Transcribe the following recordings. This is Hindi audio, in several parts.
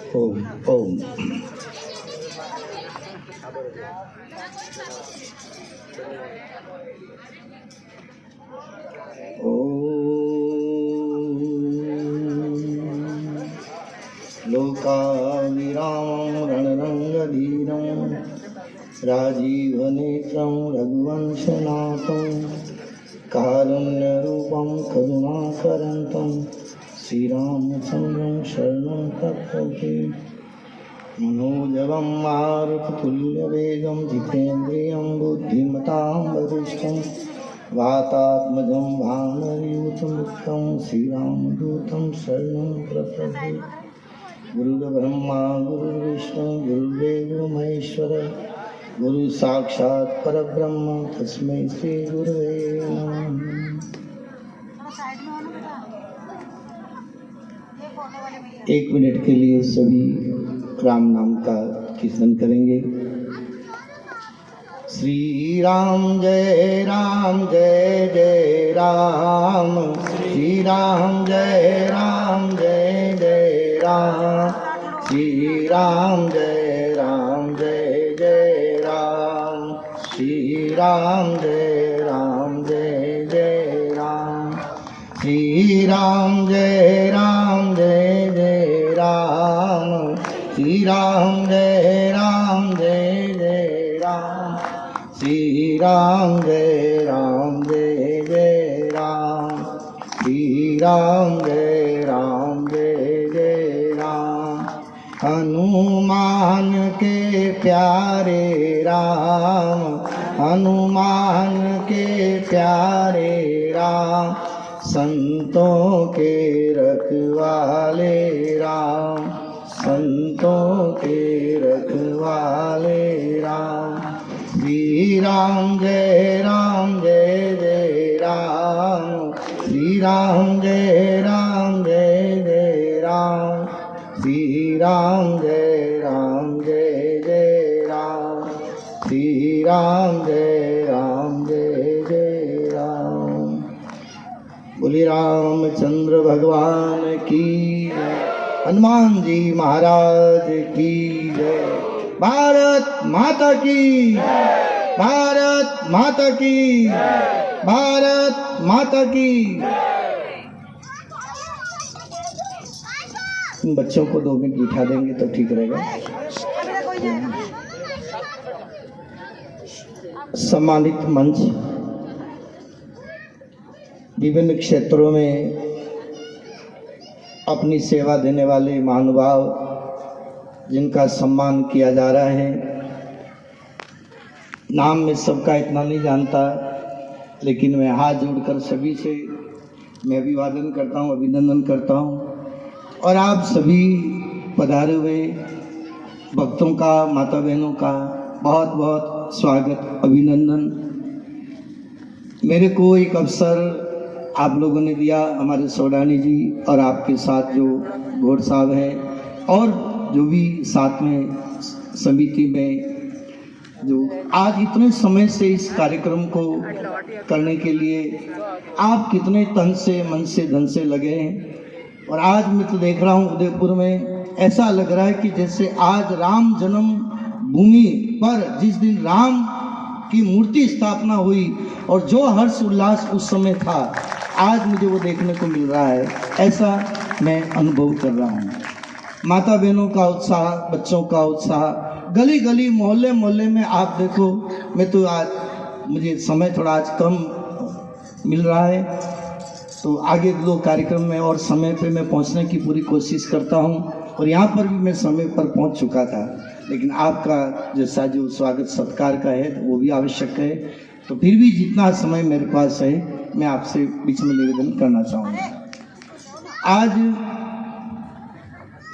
ओम ओम। लोकाविरामं रणरङ्गधीरं राजीवनेत्रं रघुवंशनाथं कारुण्यरूपं करुणाकरन्तं श्रीरामचन्द्रं शरणं प्रपद्ये। मनोजवं मारुततुल्यवेगं जितेन्द्रियं बुद्धिमतां वरिष्ठं वातात्मजं भानुयुतं श्रीरामदूतं शरणं प्रपद्ये। गुरुर्ब्रह्मा गुरुर्विष्णु गुरुर्देवो महेश्वर गुरु साक्षात् परब्रह्म तस्मै श्री गुरुवे नमः। 1 मिनट के लिए सभी राम नाम का कीर्तन करेंगे। श्री राम जय जय राम, श्री राम जय जय राम, श्री राम जय जय राम, श्री राम जय जय राम, श्री राम जय जय राम, श्री राम जय जय राम, श्री राम जय जय राम, श्री राम जय राम। हनुमान के प्यारे राम, हनुमान के प्यारे राम, संतों के रखवाले राम, संतों के रखवाले राम। श्री राम जय जय राम, श्री राम जय जय राम, श्री राम जय जय राम, श्री राम जय जय राम। बोले रामचंद्र भगवान की जय, हनुमान जी महाराज की जय, भारत माता की, भारत माता की, भारत माता की। बच्चों को 2 मिनट बिठा देंगे तो ठीक रहेगा। सम्मानित मंच, विभिन्न क्षेत्रों में अपनी सेवा देने वाले महानुभाव जिनका सम्मान किया जा रहा है, नाम में सबका इतना नहीं जानता, लेकिन मैं हाथ जोड़कर सभी से मैं अभिवादन करता हूँ, अभिनंदन करता हूँ। और आप सभी पधारे हुए भक्तों का, माता बहनों का बहुत बहुत स्वागत, अभिनंदन। मेरे को एक अवसर आप लोगों ने दिया, हमारे सोडानी जी और आपके साथ जो घोड़ साहब हैं और जो भी साथ में समिति में जो आज इतने समय से इस कार्यक्रम को करने के लिए आप कितने तन से, मन से, धन से लगे हैं। और आज मैं तो देख रहा हूँ उदयपुर में, ऐसा लग रहा है कि जैसे आज राम जन्म भूमि पर जिस दिन राम की मूर्ति स्थापना हुई और जो हर्ष उल्लास उस समय था, आज मुझे वो देखने को मिल रहा है, ऐसा मैं अनुभव कर रहा हूँ। माता बहनों का उत्साह, बच्चों का उत्साह, गली गली मोहल्ले मोहल्ले में आप देखो। मैं तो आज मुझे समय थोड़ा आज कम मिल रहा है, तो आगे 2 कार्यक्रम में और समय पे मैं पहुंचने की पूरी कोशिश करता हूं। और यहाँ पर भी मैं समय पर पहुंच चुका था, लेकिन आपका जैसा जो स्वागत सत्कार का है वो भी आवश्यक है। तो फिर भी जितना समय मेरे पास है मैं आपसे बीच में निवेदन करना चाहूँगा। आज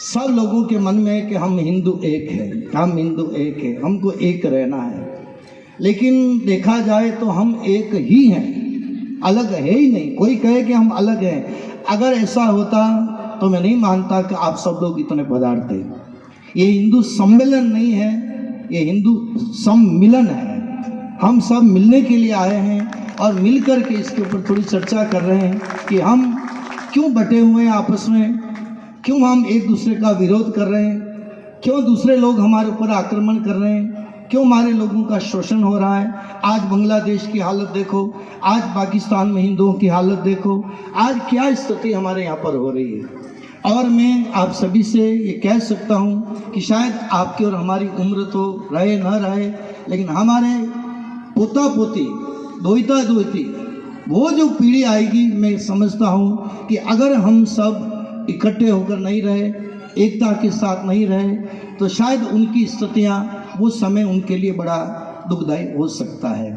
सब लोगों के मन में है कि हम हिंदू एक हैं, हम हिंदू एक हैं, हमको एक रहना है। लेकिन देखा जाए तो हम एक ही हैं, अलग है ही नहीं। कोई कहे कि हम अलग हैं, अगर ऐसा होता तो मैं नहीं मानता कि आप सब लोग इतने पधारते। ये हिंदू सम्मेलन नहीं है, ये हिंदू सम्मिलन है। हम सब मिलने के लिए आए हैं और मिलकर के इसके ऊपर थोड़ी चर्चा कर रहे हैं कि हम क्यों बटे हुए हैं आपस में, क्यों हम एक दूसरे का विरोध कर रहे हैं, क्यों दूसरे लोग हमारे ऊपर आक्रमण कर रहे हैं, क्यों हमारे लोगों का शोषण हो रहा है। आज बांग्लादेश की हालत देखो, आज पाकिस्तान में हिंदुओं की हालत देखो, आज क्या स्थिति हमारे यहाँ पर हो रही है। और मैं आप सभी से ये कह सकता हूँ कि शायद आपकी और हमारी उम्र तो रहे न रहे, लेकिन हमारे पोता पोती दोहिता दोहिती वो जो पीढ़ी आएगी, मैं समझता हूँ कि अगर हम सब इकट्ठे होकर नहीं रहे, एकता के साथ नहीं रहे, तो शायद उनकी स्थितियाँ, वो समय उनके लिए बड़ा दुखदायी हो सकता है।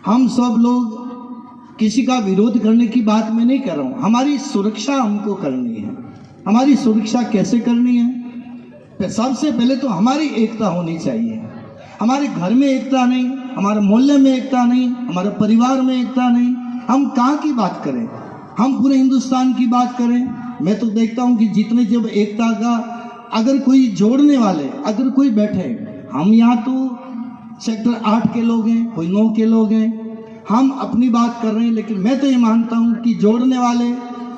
हम सब लोग किसी का विरोध करने की बात मैं नहीं कर रहा हूँ, हमारी सुरक्षा हमको करनी है। हमारी सुरक्षा कैसे करनी है? सबसे पहले तो हमारी एकता होनी चाहिए। हमारे घर में एकता नहीं, हमारे मोहल्ले में एकता नहीं, हमारे परिवार में एकता नहीं, हम कहाँ की बात करें? हम पूरे हिंदुस्तान की बात करें। मैं तो देखता हूँ कि जितने जब एकता का अगर कोई जोड़ने वाले अगर कोई बैठे, हम यहाँ तो सेक्टर 8 के लोग हैं, कोई 9 के लोग हैं, हम अपनी बात कर रहे हैं, लेकिन मैं तो ये मानता हूँ कि जोड़ने वाले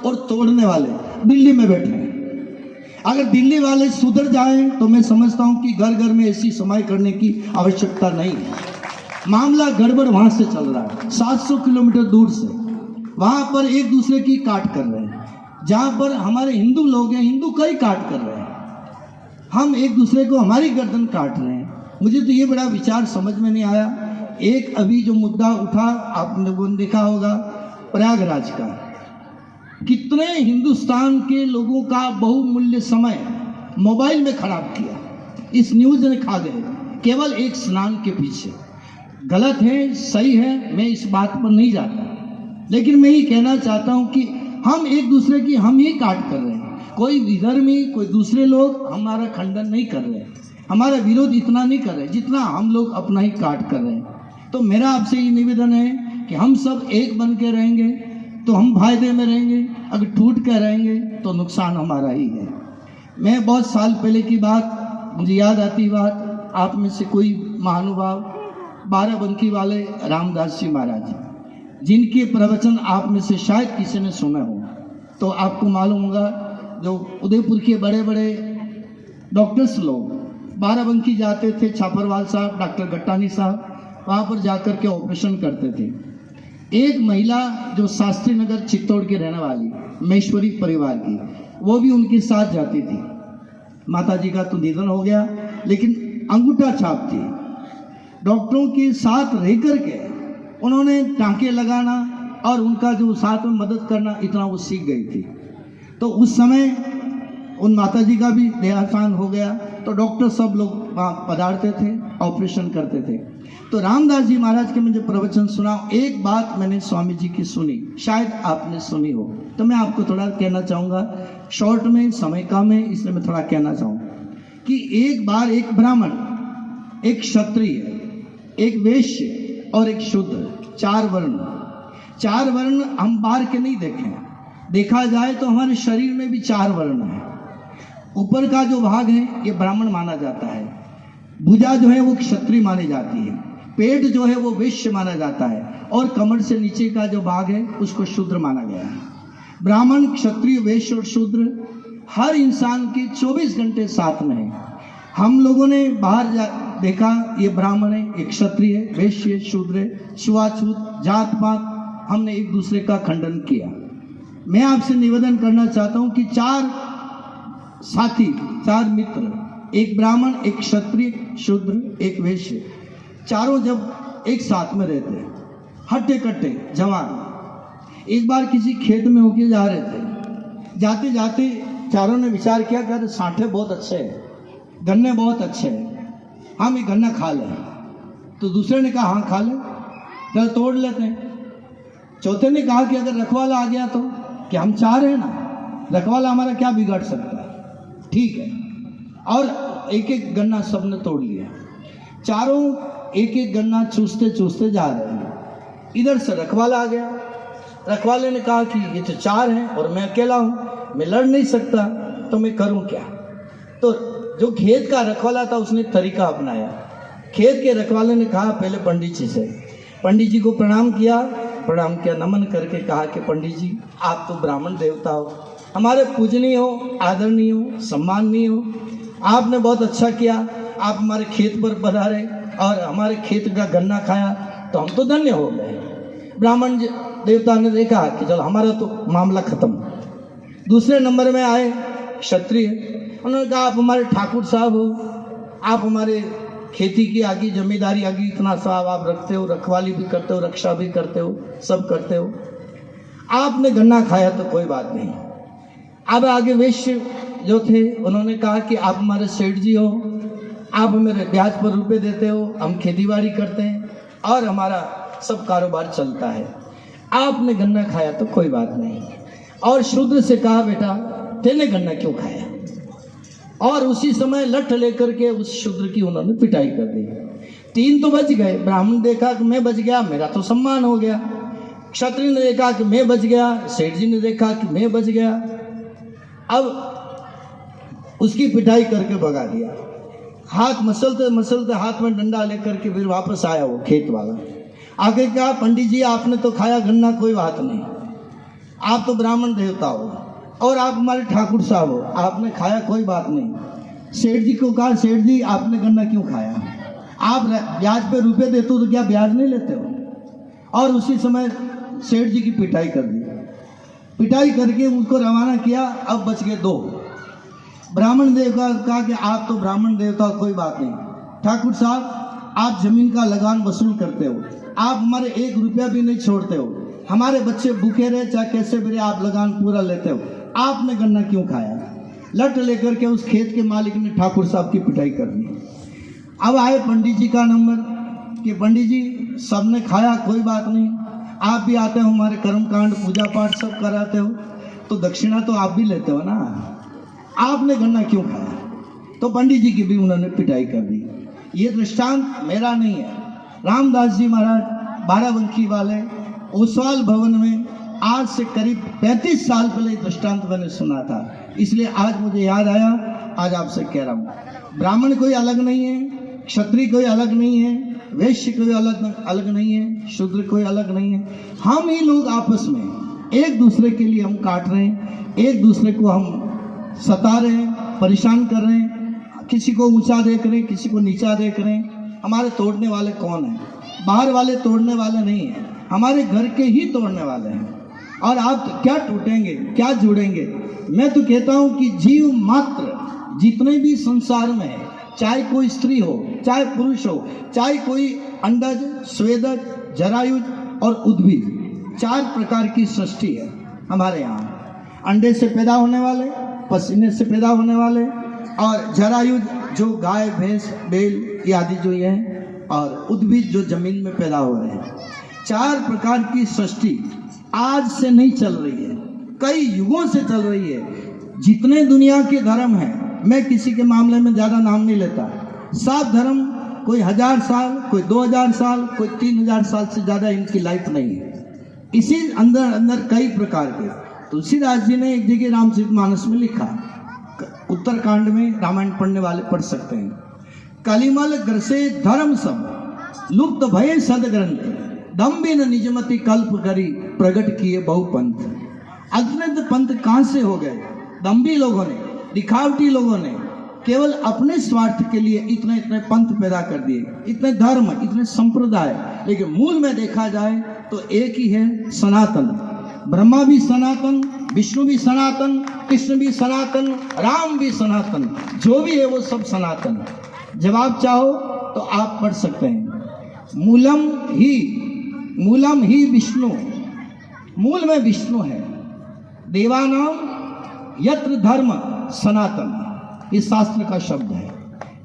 और तोड़ने वाले दिल्ली में बैठे हैं। अगर दिल्ली वाले सुधर जाएं तो मैं समझता हूँ कि घर घर में ऐसी समाई करने की आवश्यकता नहीं है। मामला गड़बड़ वहाँ से चल रहा है, 700 किलोमीटर दूर से, वहाँ पर एक दूसरे की काट कर रहे हैं। जहाँ पर हमारे हिंदू लोग हैं, हिंदू कई काट कर रहे हैं, हम एक दूसरे को हमारी गर्दन काट रहे हैं। मुझे तो ये बड़ा विचार समझ में नहीं आया। एक अभी जो मुद्दा उठा, आपने वो देखा होगा, प्रयागराज का, कितने हिंदुस्तान के लोगों का बहुमूल्य समय मोबाइल में खराब किया, इस न्यूज़ ने खा गए, केवल एक स्नान के पीछे। गलत है, सही है, मैं इस बात पर नहीं जाता, लेकिन मैं ये कहना चाहता हूँ कि हम एक दूसरे की हम ही काट कर रहे हैं। कोई विधर्मी, कोई दूसरे लोग हमारा खंडन नहीं कर रहे, हमारा विरोध इतना नहीं कर रहे जितना हम लोग अपना ही काट कर रहे हैं। तो मेरा आपसे ये निवेदन है कि हम सब एक बन के रहेंगे तो हम फायदे में रहेंगे, अगर टूट कर रहेंगे तो नुकसान हमारा ही है। मैं बहुत साल पहले की बात मुझे याद आती बात, आप में से कोई महानुभाव बाराबंकी वाले रामदास जी महाराज, जिनके प्रवचन आप में से शायद किसी ने सुना हो, तो आपको मालूम होगा, जो उदयपुर के बड़े बड़े डॉक्टर्स लोग बाराबंकी जाते थे, छापरवाल साहब, डॉक्टर गट्टानी साहब, वहाँ पर जाकर के ऑपरेशन करते थे। एक महिला जो शास्त्री नगर चित्तौड़ की रहने वाली, महेश्वरी परिवार की, वो भी उनके साथ जाती थी। माता जी का तो निधन हो गया, लेकिन अंगूठा छाप थी। डॉक्टरों के साथ रह कर के उन्होंने टाँके लगाना और उनका जो साथ में मदद करना, इतना वो सीख गई थी। तो उस समय उन माता जी का भी देहांत हो गया, तो डॉक्टर सब लोग वहाँ पधारते थे, ऑपरेशन करते थे। तो रामदास जी महाराज के मुझे प्रवचन सुना, एक बात मैंने स्वामी जी की सुनी, शायद आपने सुनी हो, तो मैं आपको थोड़ा कहना चाहूँगा, शॉर्ट में, समय कम है, इसलिए मैं थोड़ा कहना चाहूँगा कि एक बार एक ब्राह्मण, एक क्षत्रिय, एक वैश्य और एक शूद्र, 4 वर्ण हम बाहर के नहीं देखें, देखा जाए तो हमारे शरीर में भी 4 वर्ण है। ऊपर का जो भाग है ये ब्राह्मण माना जाता है, भुजा जो है वो क्षत्रिय मानी जाती है, पेट जो है वो वैश्य माना जाता है, और कमर से नीचे का जो भाग है उसको शूद्र माना गया है। ब्राह्मण, क्षत्रिय, वैश्य और शूद्र हर इंसान के 24 घंटे साथ में है। हम लोगों ने बाहर देखा, ये ब्राह्मण है, एक क्षत्रिय, वैश्य, शूद्र, छुआछूत, जात पात, हमने एक दूसरे का खंडन किया। मैं आपसे निवेदन करना चाहता हूं कि 4 साथी, 4 मित्र, एक ब्राह्मण, एक क्षत्रिय, शूद्र, एक वैश्य, चारों जब एक साथ में रहते, हट्टे कट्टे जवान, एक बार किसी खेत में होके जा रहे थे, जाते जाते चारों ने विचार किया कि सांठे बहुत अच्छे हैं, गन्ने बहुत अच्छे हैं, हम ये गन्ना खा लें। तो दूसरे ने कहा हाँ खा लें, चल तोड़ लेते हैं। चौथे ने कहा कि अगर रखवाला आ गया तो, कि हम 4 हैं ना, रखवाला हमारा क्या बिगाड़ सकता है, ठीक है। और एक एक गन्ना सबने तोड़ लिया, चारों एक एक गन्ना चूसते चूसते जा रहे हैं। इधर से रखवाला आ गया, रखवाले ने कहा कि ये तो 4 हैं और मैं अकेला हूँ, मैं लड़ नहीं सकता, तो मैं करूँ क्या। तो जो खेत का रखवाला था उसने तरीका अपनाया। खेत के रखवाले ने कहा पहले पंडित जी से, पंडित जी को प्रणाम किया, नमन करके कहा कि पंडित जी आप तो ब्राह्मण देवता हो, हमारे पूजनीय हो, आदरणीय हो, सम्माननीय हो। आपने बहुत अच्छा किया, आप हमारे खेत पर पधारे और हमारे खेत का गन्ना खाया तो हम तो धन्य हो गए। ब्राह्मण देवता ने देखा कि चलो हमारा तो मामला खत्म। दूसरे नंबर में आए क्षत्रिय, उन्होंने कहा आप हमारे ठाकुर साहब हो, आप हमारे खेती की आगे, जमींदारी आगे इतना साहब आप रखते हो, रखवाली भी करते हो, रक्षा भी करते हो, सब करते हो। आपने गन्ना खाया तो कोई बात नहीं। अब आगे वैश्य जो थे उन्होंने कहा कि आप हमारे सेठ जी हो, आप मेरे ब्याज पर रुपए देते हो, हम खेतीबाड़ी करते हैं और हमारा सब कारोबार चलता है। आपने गन्ना खाया तो कोई बात नहीं। और शूद्र से कहा बेटा तेने गन्ना क्यों खाया, और उसी समय लठ लेकर के उस शूद्र की उन्होंने पिटाई कर दी। 3 तो बच गए। ब्राह्मण देखा कि मैं बच गया, मेरा तो सम्मान हो गया। क्षत्रिय ने देखा कि मैं बच गया, सेठ जी ने देखा कि मैं बच गया। अब उसकी पिटाई करके भगा दिया। हाथ मसलते मसलते हाथ में डंडा लेकर के फिर वापस आया वो खेत वाला। आगे कहा पंडित जी आपने तो खाया गन्ना, कोई बात नहीं, आप तो ब्राह्मण देवता हो और आप हमारे ठाकुर साहब हो, आपने खाया कोई बात नहीं। सेठ जी को कहा सेठ जी आपने गन्ना क्यों खाया, आप ब्याज पे रुपए देते हो तो क्या ब्याज नहीं लेते हो। और उसी समय सेठ जी की पिटाई कर दी। पिटाई करके उनको रवाना किया। अब बच गए 2। ब्राह्मण देवता कहा कि आप तो ब्राह्मण देवता, कोई बात नहीं, ठाकुर साहब आप जमीन का लगान वसूल करते हो, आप हमारे 1 रुपया भी नहीं छोड़ते हो, हमारे बच्चे भूखे रहे चाहे कैसे भी रहे, आप लगान पूरा लेते हो, आपने गन्ना क्यों खाया। लट लेकर के उस खेत के मालिक ने ठाकुर साहब की पिटाई कर दी। अब आए पंडित जी का नंबर कि पंडित जी सबने खाया कोई बात नहीं, आप भी आते हो, हमारे कर्मकांड पूजा पाठ सब कराते हो, तो दक्षिणा तो आप भी लेते हो ना, आपने गन्ना क्यों खाया। तो पंडित जी की भी उन्होंने पिटाई कर दी। ये दृष्टांत मेरा नहीं है, रामदास जी महाराज बाराबंकी वाले ओसवाल भवन में आज से करीब 35 साल पहले दृष्टांत मैंने सुना था, इसलिए आज मुझे याद आया, आज आपसे कह रहा हूँ। ब्राह्मण कोई अलग नहीं है, क्षत्रिय कोई अलग नहीं है, वैश्य कोई अलग नहीं है, शूद्र कोई अलग नहीं है। हम ही लोग आपस में एक दूसरे के लिए हम काट रहे हैं, एक दूसरे को हम सता रहे हैं, परेशान कर रहे हैं, किसी को ऊंचा देख रहे हैं, किसी को नीचा देख रहे हैं। हमारे तोड़ने वाले कौन हैं? बाहर वाले तोड़ने वाले नहीं हैं, हमारे घर के ही तोड़ने वाले हैं। और आप क्या टूटेंगे, क्या जुड़ेंगे। मैं तो कहता हूं कि जीव मात्र जितने भी संसार में है, चाहे कोई स्त्री हो, चाहे पुरुष हो, चाहे कोई अंडज, स्वेदज, जरायुज और उद्भिद, 4 प्रकार की सृष्टि है हमारे यहाँ। अंडे से पैदा होने वाले, पसीने से पैदा होने वाले, और जरायुज जो गाय भैंस बैल आदि जो ये हैं, और उद्भिद जो जमीन में पैदा हो रहे हैं। 4 प्रकार की सृष्टि आज से नहीं चल रही है, कई युगों से चल रही है। जितने दुनिया के धर्म हैं, मैं किसी के मामले में ज़्यादा नाम नहीं लेता, सब धर्म कोई 1000 साल, कोई 2000 साल, कोई 3000 साल से ज़्यादा इनकी लाइफ नहीं है। इसी अंदर अंदर कई प्रकार के। तुलसीदास जी ने एक जगह रामचरितमानस में लिखा, उत्तरकांड में, रामायण पढ़ने वाले पढ़ सकते हैं, कलिमल ग्रसे धर्म सब लुप्त भये सदग्रंथ, दम्बे न निजमति कल्प करी प्रगट किए बहुपंथ। अग्नित पंथ कहाँ से हो गए? दम्भी लोगों ने, दिखावटी लोगों ने केवल अपने स्वार्थ के लिए इतने इतने पंथ पैदा कर दिए, इतने धर्म, इतने संप्रदाय। लेकिन मूल में देखा जाए तो एक ही है, सनातन। ब्रह्मा भी सनातन, विष्णु भी सनातन, कृष्ण भी सनातन, राम भी सनातन, जो भी है वो सब सनातन। जवाब चाहो तो आप पढ़ सकते हैं, मूलम ही विष्णु, मूल में विष्णु है। देवानाम यत्र धर्म सनातन, इस शास्त्र का शब्द है।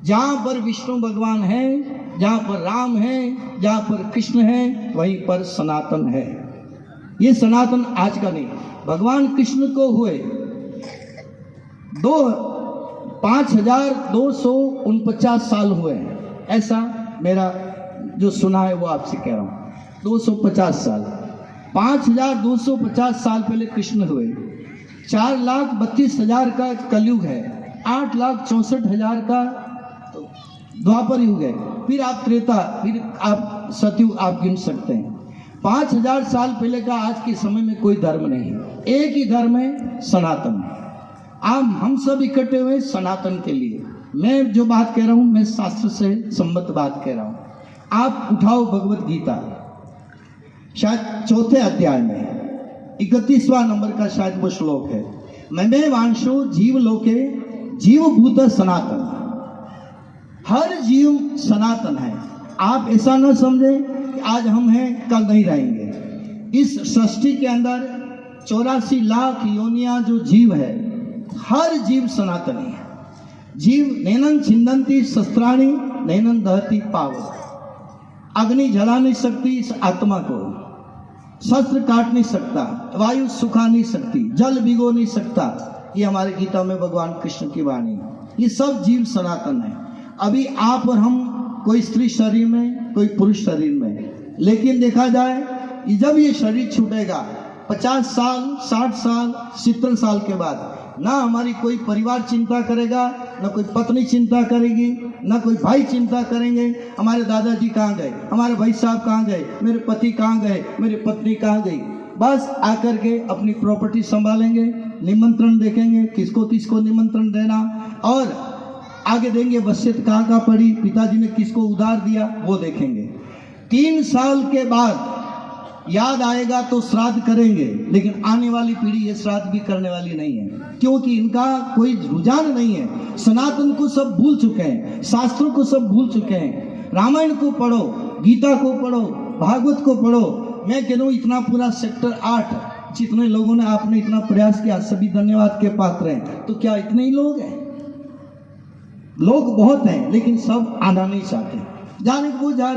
जहाँ पर विष्णु भगवान है, जहाँ पर राम है, जहाँ पर कृष्ण है, वहीं पर सनातन है। ये सनातन आज का नहीं, भगवान कृष्ण को हुए 5249 साल हुए हैं, ऐसा मेरा जो सुना है वो आपसे कह रहा हूँ। 250 साल, 5250 साल पहले कृष्ण हुए। 4,32,000 का कलयुग है, 8,64,000 का द्वापर युग है, फिर आप त्रेता, फिर आप सतयुग आप गिन सकते हैं। 5000 साल पहले का आज के समय में कोई धर्म नहीं है। एक ही धर्म है, सनातन। हम सब इकट्ठे हुए सनातन के लिए। मैं जो बात कह रहा हूँ, मैं शास्त्र से सम्मत बात कह रहा हूँ। आप उठाओ भगवत गीता, शायद चौथे अध्याय में 31वां नंबर का शायद वो श्लोक है, मैं वांशो जीव लोके जीव भूत सनातन। हर जीव सनातन है। आप ऐसा न समझें कि आज हम हैं कल नहीं रहेंगे। इस सृष्टि के अंदर 84 लाख योनियां जो जीव है, हर जीव सनातनी है। जीव नैनन छिंदंती शस्त्राणी नैनन दहती पावक। अग्नि जला नहीं सकती इस आत्मा को, शस्त्र काट नहीं सकता, वायु सुखा नहीं सकती, जल भिगो नहीं सकता। ये हमारे गीता में भगवान कृष्ण की वाणी। ये सब जीव सनातन है। अभी आप और हम, कोई स्त्री शरीर में, कोई पुरुष शरीर में, लेकिन देखा जाए जब ये शरीर छूटेगा 50 साल, 60 साल, 70 साल के बाद, ना हमारी कोई परिवार चिंता करेगा, ना कोई पत्नी चिंता करेगी, ना कोई भाई चिंता करेंगे हमारे दादाजी कहाँ गए, हमारे भाई साहब कहाँ गए, मेरे पति कहाँ गए, मेरी पत्नी कहाँ गई। बस आकर के अपनी प्रॉपर्टी संभालेंगे, निमंत्रण देखेंगे किसको किसको निमंत्रण देना, और आगे देंगे वसीयत कहाँ कहाँ पड़ी, पिताजी ने किसको उधार दिया वो देखेंगे। 3 साल के बाद याद आएगा तो श्राद्ध करेंगे, लेकिन आने वाली पीढ़ी ये श्राद्ध भी करने वाली नहीं है, क्योंकि इनका कोई रुझान नहीं है। सनातन को सब भूल चुके हैं, शास्त्रों को सब भूल चुके हैं। रामायण को पढ़ो, गीता को पढ़ो, भागवत को पढ़ो। मैं कह रहा हूँ इतना पूरा सेक्टर 8 जितने लोगों ने, आपने इतना प्रयास किया, सभी धन्यवाद के पात्र हैं। तो क्या इतने ही लोग हैं? लोग बहुत हैं, लेकिन सब आना नहीं चाहते। जाने को वो जा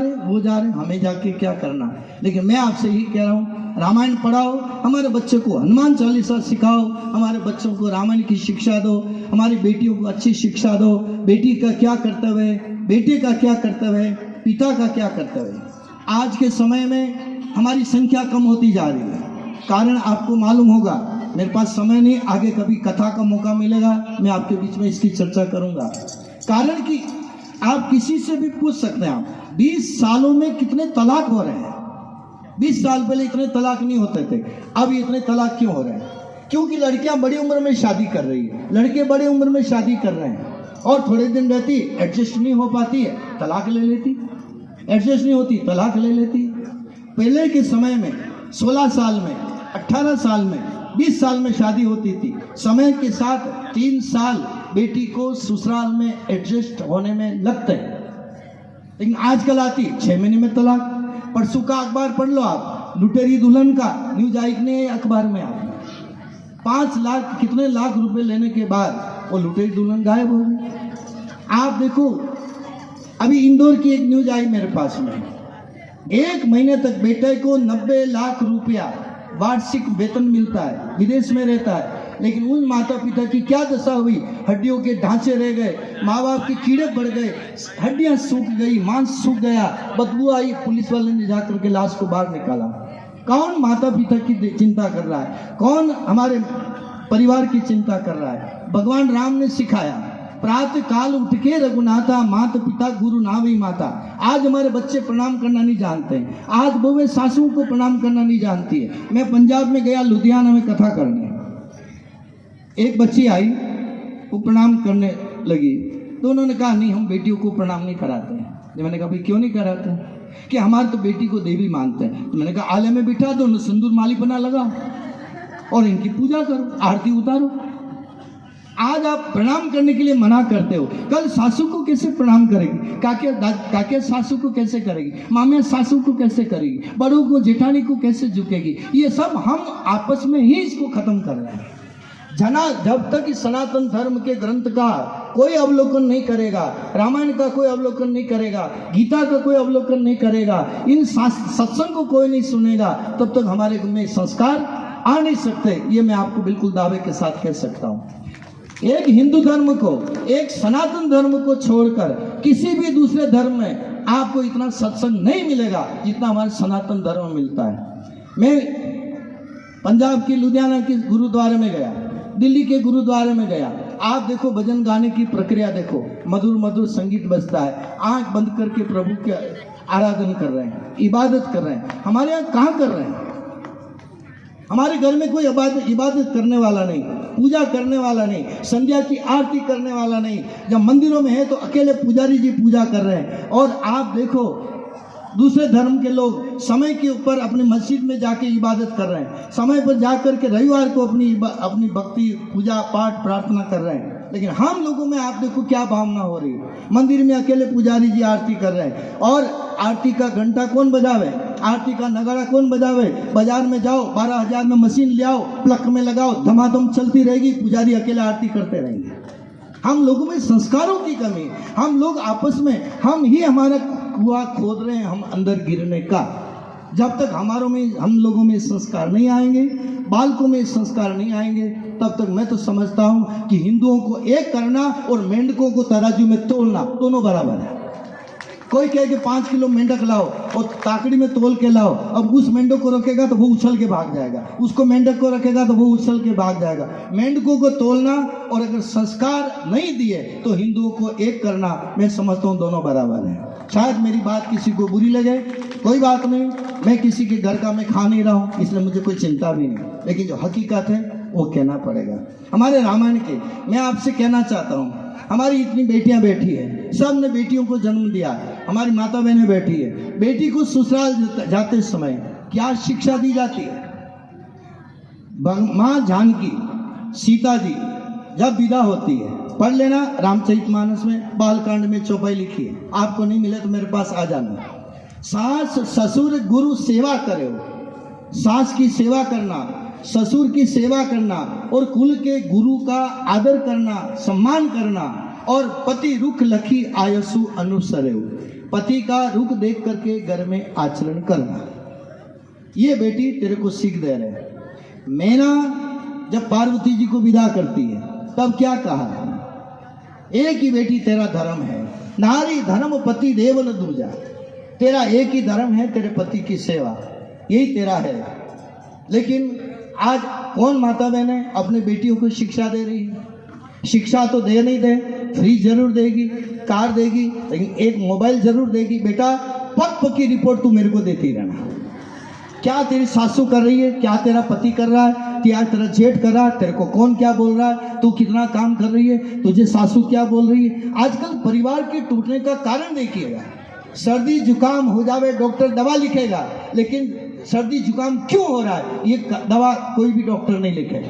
रहे, हमें जाके क्या करना। लेकिन मैं आपसे यही कह रहा हूँ, रामायण पढ़ाओ, हमारे बच्चों को हनुमान चालीसा सिखाओ, हमारे बच्चों को रामायण की शिक्षा दो, हमारी बेटियों को अच्छी शिक्षा दो। बेटी का क्या कर्तव्य है, बेटे का क्या कर्तव्य है, पिता का क्या कर्तव्य है। आज के समय में हमारी संख्या कम होती जा रही है। कारण आपको मालूम होगा, मेरे पास समय नहीं, आगे कभी कथा का मौका मिलेगा मैं आपके बीच में इसकी चर्चा करूंगा। कारण कि आप किसी से भी पूछ सकते हैं, आप 20 सालों में कितने तलाक हो रहे हैं। 20 साल पहले इतने तलाक नहीं होते थे, अब इतने तलाक क्यों हो रहे हैं? क्योंकि लड़कियां बड़ी उम्र में शादी कर रही है, लड़के बड़े उम्र में शादी कर रहे हैं, और थोड़े दिन रहती, एडजस्ट नहीं हो पाती है, तलाक ले लेती, एडजस्ट नहीं होती, तलाक ले लेती। पहले के समय में 16 साल में, 18 साल में, 20 साल में शादी होती थी। समय के साथ 3 साल बेटी को ससुराल में एडजस्ट होने में लगते हैं, लेकिन आजकल आती 6 महीने में तलाक। परसों का अखबार पढ़ लो आप, लुटेरी दुल्हन का न्यूज आई ने अखबार में आप 5 लाख कितने लाख रुपए लेने के बाद वो लुटेरी दुल्हन गायब हो गई। आप देखो, अभी इंदौर की एक न्यूज आई मेरे पास में, 1 महीने तक बेटे को 90 लाख रुपया वार्षिक वेतन मिलता है, विदेश में रहता है, लेकिन उन माता पिता की क्या दशा हुई, हड्डियों के ढांचे रह गए, माँ बाप के कीड़े पड़ गए, हड्डियां सूख गई, मांस सूख गया, बदबू आई, पुलिस वाले ने जाकर के लाश को बाहर निकाला। कौन माता पिता की चिंता कर रहा है? कौन हमारे परिवार की चिंता कर रहा है? भगवान राम ने सिखाया, प्रातः काल उठ के रघुनाथा, माता पिता गुरु नावी माता। आज हमारे बच्चे प्रणाम करना नहीं जानते हैं, आज बहुएं सासुओं को प्रणाम करना नहीं जानती है। मैं पंजाब में गया, लुधियाना में कथा करने, एक बच्ची आई, वो प्रणाम करने लगी, तो उन्होंने कहा नहीं हम बेटियों को प्रणाम नहीं कराते हैं। मैंने कहा भाई क्यों नहीं कराते? कि हमारे तो बेटी को देवी मानते हैं। तो मैंने कहा आले में बिठा दो, उन्हें सिंदूर माली बना लगाओ और इनकी पूजा करो, आरती उतारो। आज आप प्रणाम करने के लिए मना करते हो, कल सासू को कैसे प्रणाम करेगी? काके सासू को कैसे करेगी? मामिया सासू को कैसे करेगी? बड़ों को, जेठानी को कैसे झुकेगी? ये सब हम आपस में ही इसको खत्म कर रहे हैं। जब तक इस सनातन धर्म के ग्रंथ का कोई अवलोकन नहीं करेगा, रामायण का कोई अवलोकन नहीं करेगा, गीता का कोई अवलोकन नहीं करेगा, इन सत्संग को कोई नहीं सुनेगा, तब तक हमारे में संस्कार आ नहीं सकते। ये मैं आपको बिल्कुल दावे के साथ कह सकता हूँ। एक हिंदू धर्म को, एक सनातन धर्म को छोड़कर किसी भी दूसरे धर्म में आपको इतना सत्संग नहीं मिलेगा जितना हमारे सनातन धर्म में मिलता है। मैं पंजाब की लुधियाना के गुरुद्वारे में गया, दिल्ली के गुरुद्वारे में गया, आप देखो भजन गाने की प्रक्रिया देखो, मधुर मधुर संगीत बजता है, आंख बंद करके प्रभु के आराधन कर रहे हैं, इबादत कर रहे हैं। हमारे यहाँ कहाँ कर रहे हैं? हमारे घर में कोई इबादत करने वाला नहीं, पूजा करने वाला नहीं, संध्या की आरती करने वाला नहीं। जब मंदिरों में है तो अकेले पुजारी जी पूजा कर रहे हैं। और आप देखो दूसरे धर्म के लोग समय के ऊपर अपनी मस्जिद में जाके इबादत कर रहे हैं, समय पर जा कर के रविवार को अपनी भक्ति पूजा पाठ प्रार्थना कर रहे हैं। लेकिन हम लोगों में आप देखो क्या भावना हो रही है। मंदिर में अकेले पुजारी जी आरती कर रहे हैं, और आरती का घंटा कौन बजावे, आरती का नगाड़ा कौन बजावे। बाजार में जाओ, 12,000 में मशीन ले आओ, प्लग में लगाओ, धमाधम चलती रहेगी, पुजारी अकेले आरती करते रहेंगे। हम लोगों में संस्कारों की कमी, हम लोग आपस में हम ही हमारा कुआं खोद रहे हैं, हम अंदर गिरने का। जब तक हम लोगों में संस्कार नहीं आएंगे, बालकों में संस्कार नहीं आएंगे, तब तक मैं तो समझता हूं कि हिंदुओं को एक करना और मेंढकों को तराजू में तोलना दोनों बराबर है। कोई कहे कि 5 किलो मेंढक लाओ और ताकड़ी में तोल के लाओ, अब उस मेंढक को रखेगा तो वो उछल के भाग जाएगा, उसको मेंढक को रखेगा तो वो उछल के भाग जाएगा। मेंढकों को तोलना और अगर संस्कार नहीं दिए तो हिंदुओं को एक करना, मैं समझता हूँ दोनों बराबर है। शायद मेरी बात किसी को बुरी लगे, कोई बात नहीं, मैं किसी के घर का मैं खा नहीं रहा हूँ, इसलिए मुझे कोई चिंता भी नहीं, लेकिन जो हकीकत है वो कहना पड़ेगा। हमारे रामायण के मैं आपसे कहना चाहता हूँ, हमारी इतनी बेटियां बैठी है, सब ने बेटियों को जन्म दिया है, हमारी माता बहनें बैठी है। बेटी को ससुराल जाते समय क्या शिक्षा दी जाती है? माँ जानकी सीता जी जब विदा होती है, पढ़ लेना रामचरितमानस में, बालकांड में चौपाई लिखी है, आपको नहीं मिले तो मेरे पास आ जाना। सास ससुर गुरु सेवा करे, सास की सेवा करना, ससुर की सेवा करना और कुल के गुरु का आदर करना, सम्मान करना, और पति रुख लखी आयसु अनुसरे, पति का रुख देख करके घर में आचरण करना। ये बेटी तेरे को सीख दे रहे। मैना जब पार्वती जी को विदा करती है तब क्या कहा? एक ही बेटी तेरा धर्म है, नारी धर्म पति देव न दूजा। तेरा एक ही धर्म है, तेरे पति की सेवा, यही तेरा है। लेकिन आज कौन माता बहने अपने बेटियों को शिक्षा दे रही है? शिक्षा तो दे नहीं दे, फ्रिज जरूर देगी, कार देगी, लेकिन एक मोबाइल जरूर देगी। बेटा पक पकी रिपोर्ट तू मेरे को देती रहना, क्या तेरी सासू कर रही है, क्या तेरा पति कर रहा है, क्या तेरा जेठ कर रहा है, तेरे को कौन क्या बोल रहा है, तू कितना काम कर रही है, तुझे सासू क्या बोल रही है। आजकल परिवार के टूटने का कारण देखिएगा, सर्दी जुकाम हो जावे डॉक्टर दवा लिखेगा, लेकिन सर्दी जुकाम क्यों हो रहा है ये दवा कोई भी डॉक्टर नहीं लिखेगा,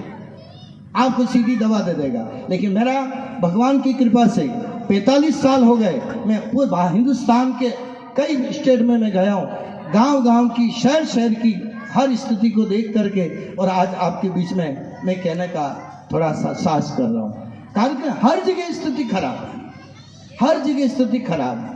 आपको सीधी दवा दे देगा। लेकिन मेरा भगवान की कृपा से 45 साल हो गए, मैं पूरे हिंदुस्तान के कई स्टेट में मैं गया हूँ, गांव गांव की, शहर शहर की हर स्थिति को देख करके, और आज आपके बीच में मैं कहने का थोड़ा सा साहस कर रहा हूँ, कारण कि हर जगह स्थिति खराब है, हर जगह स्थिति खराब है।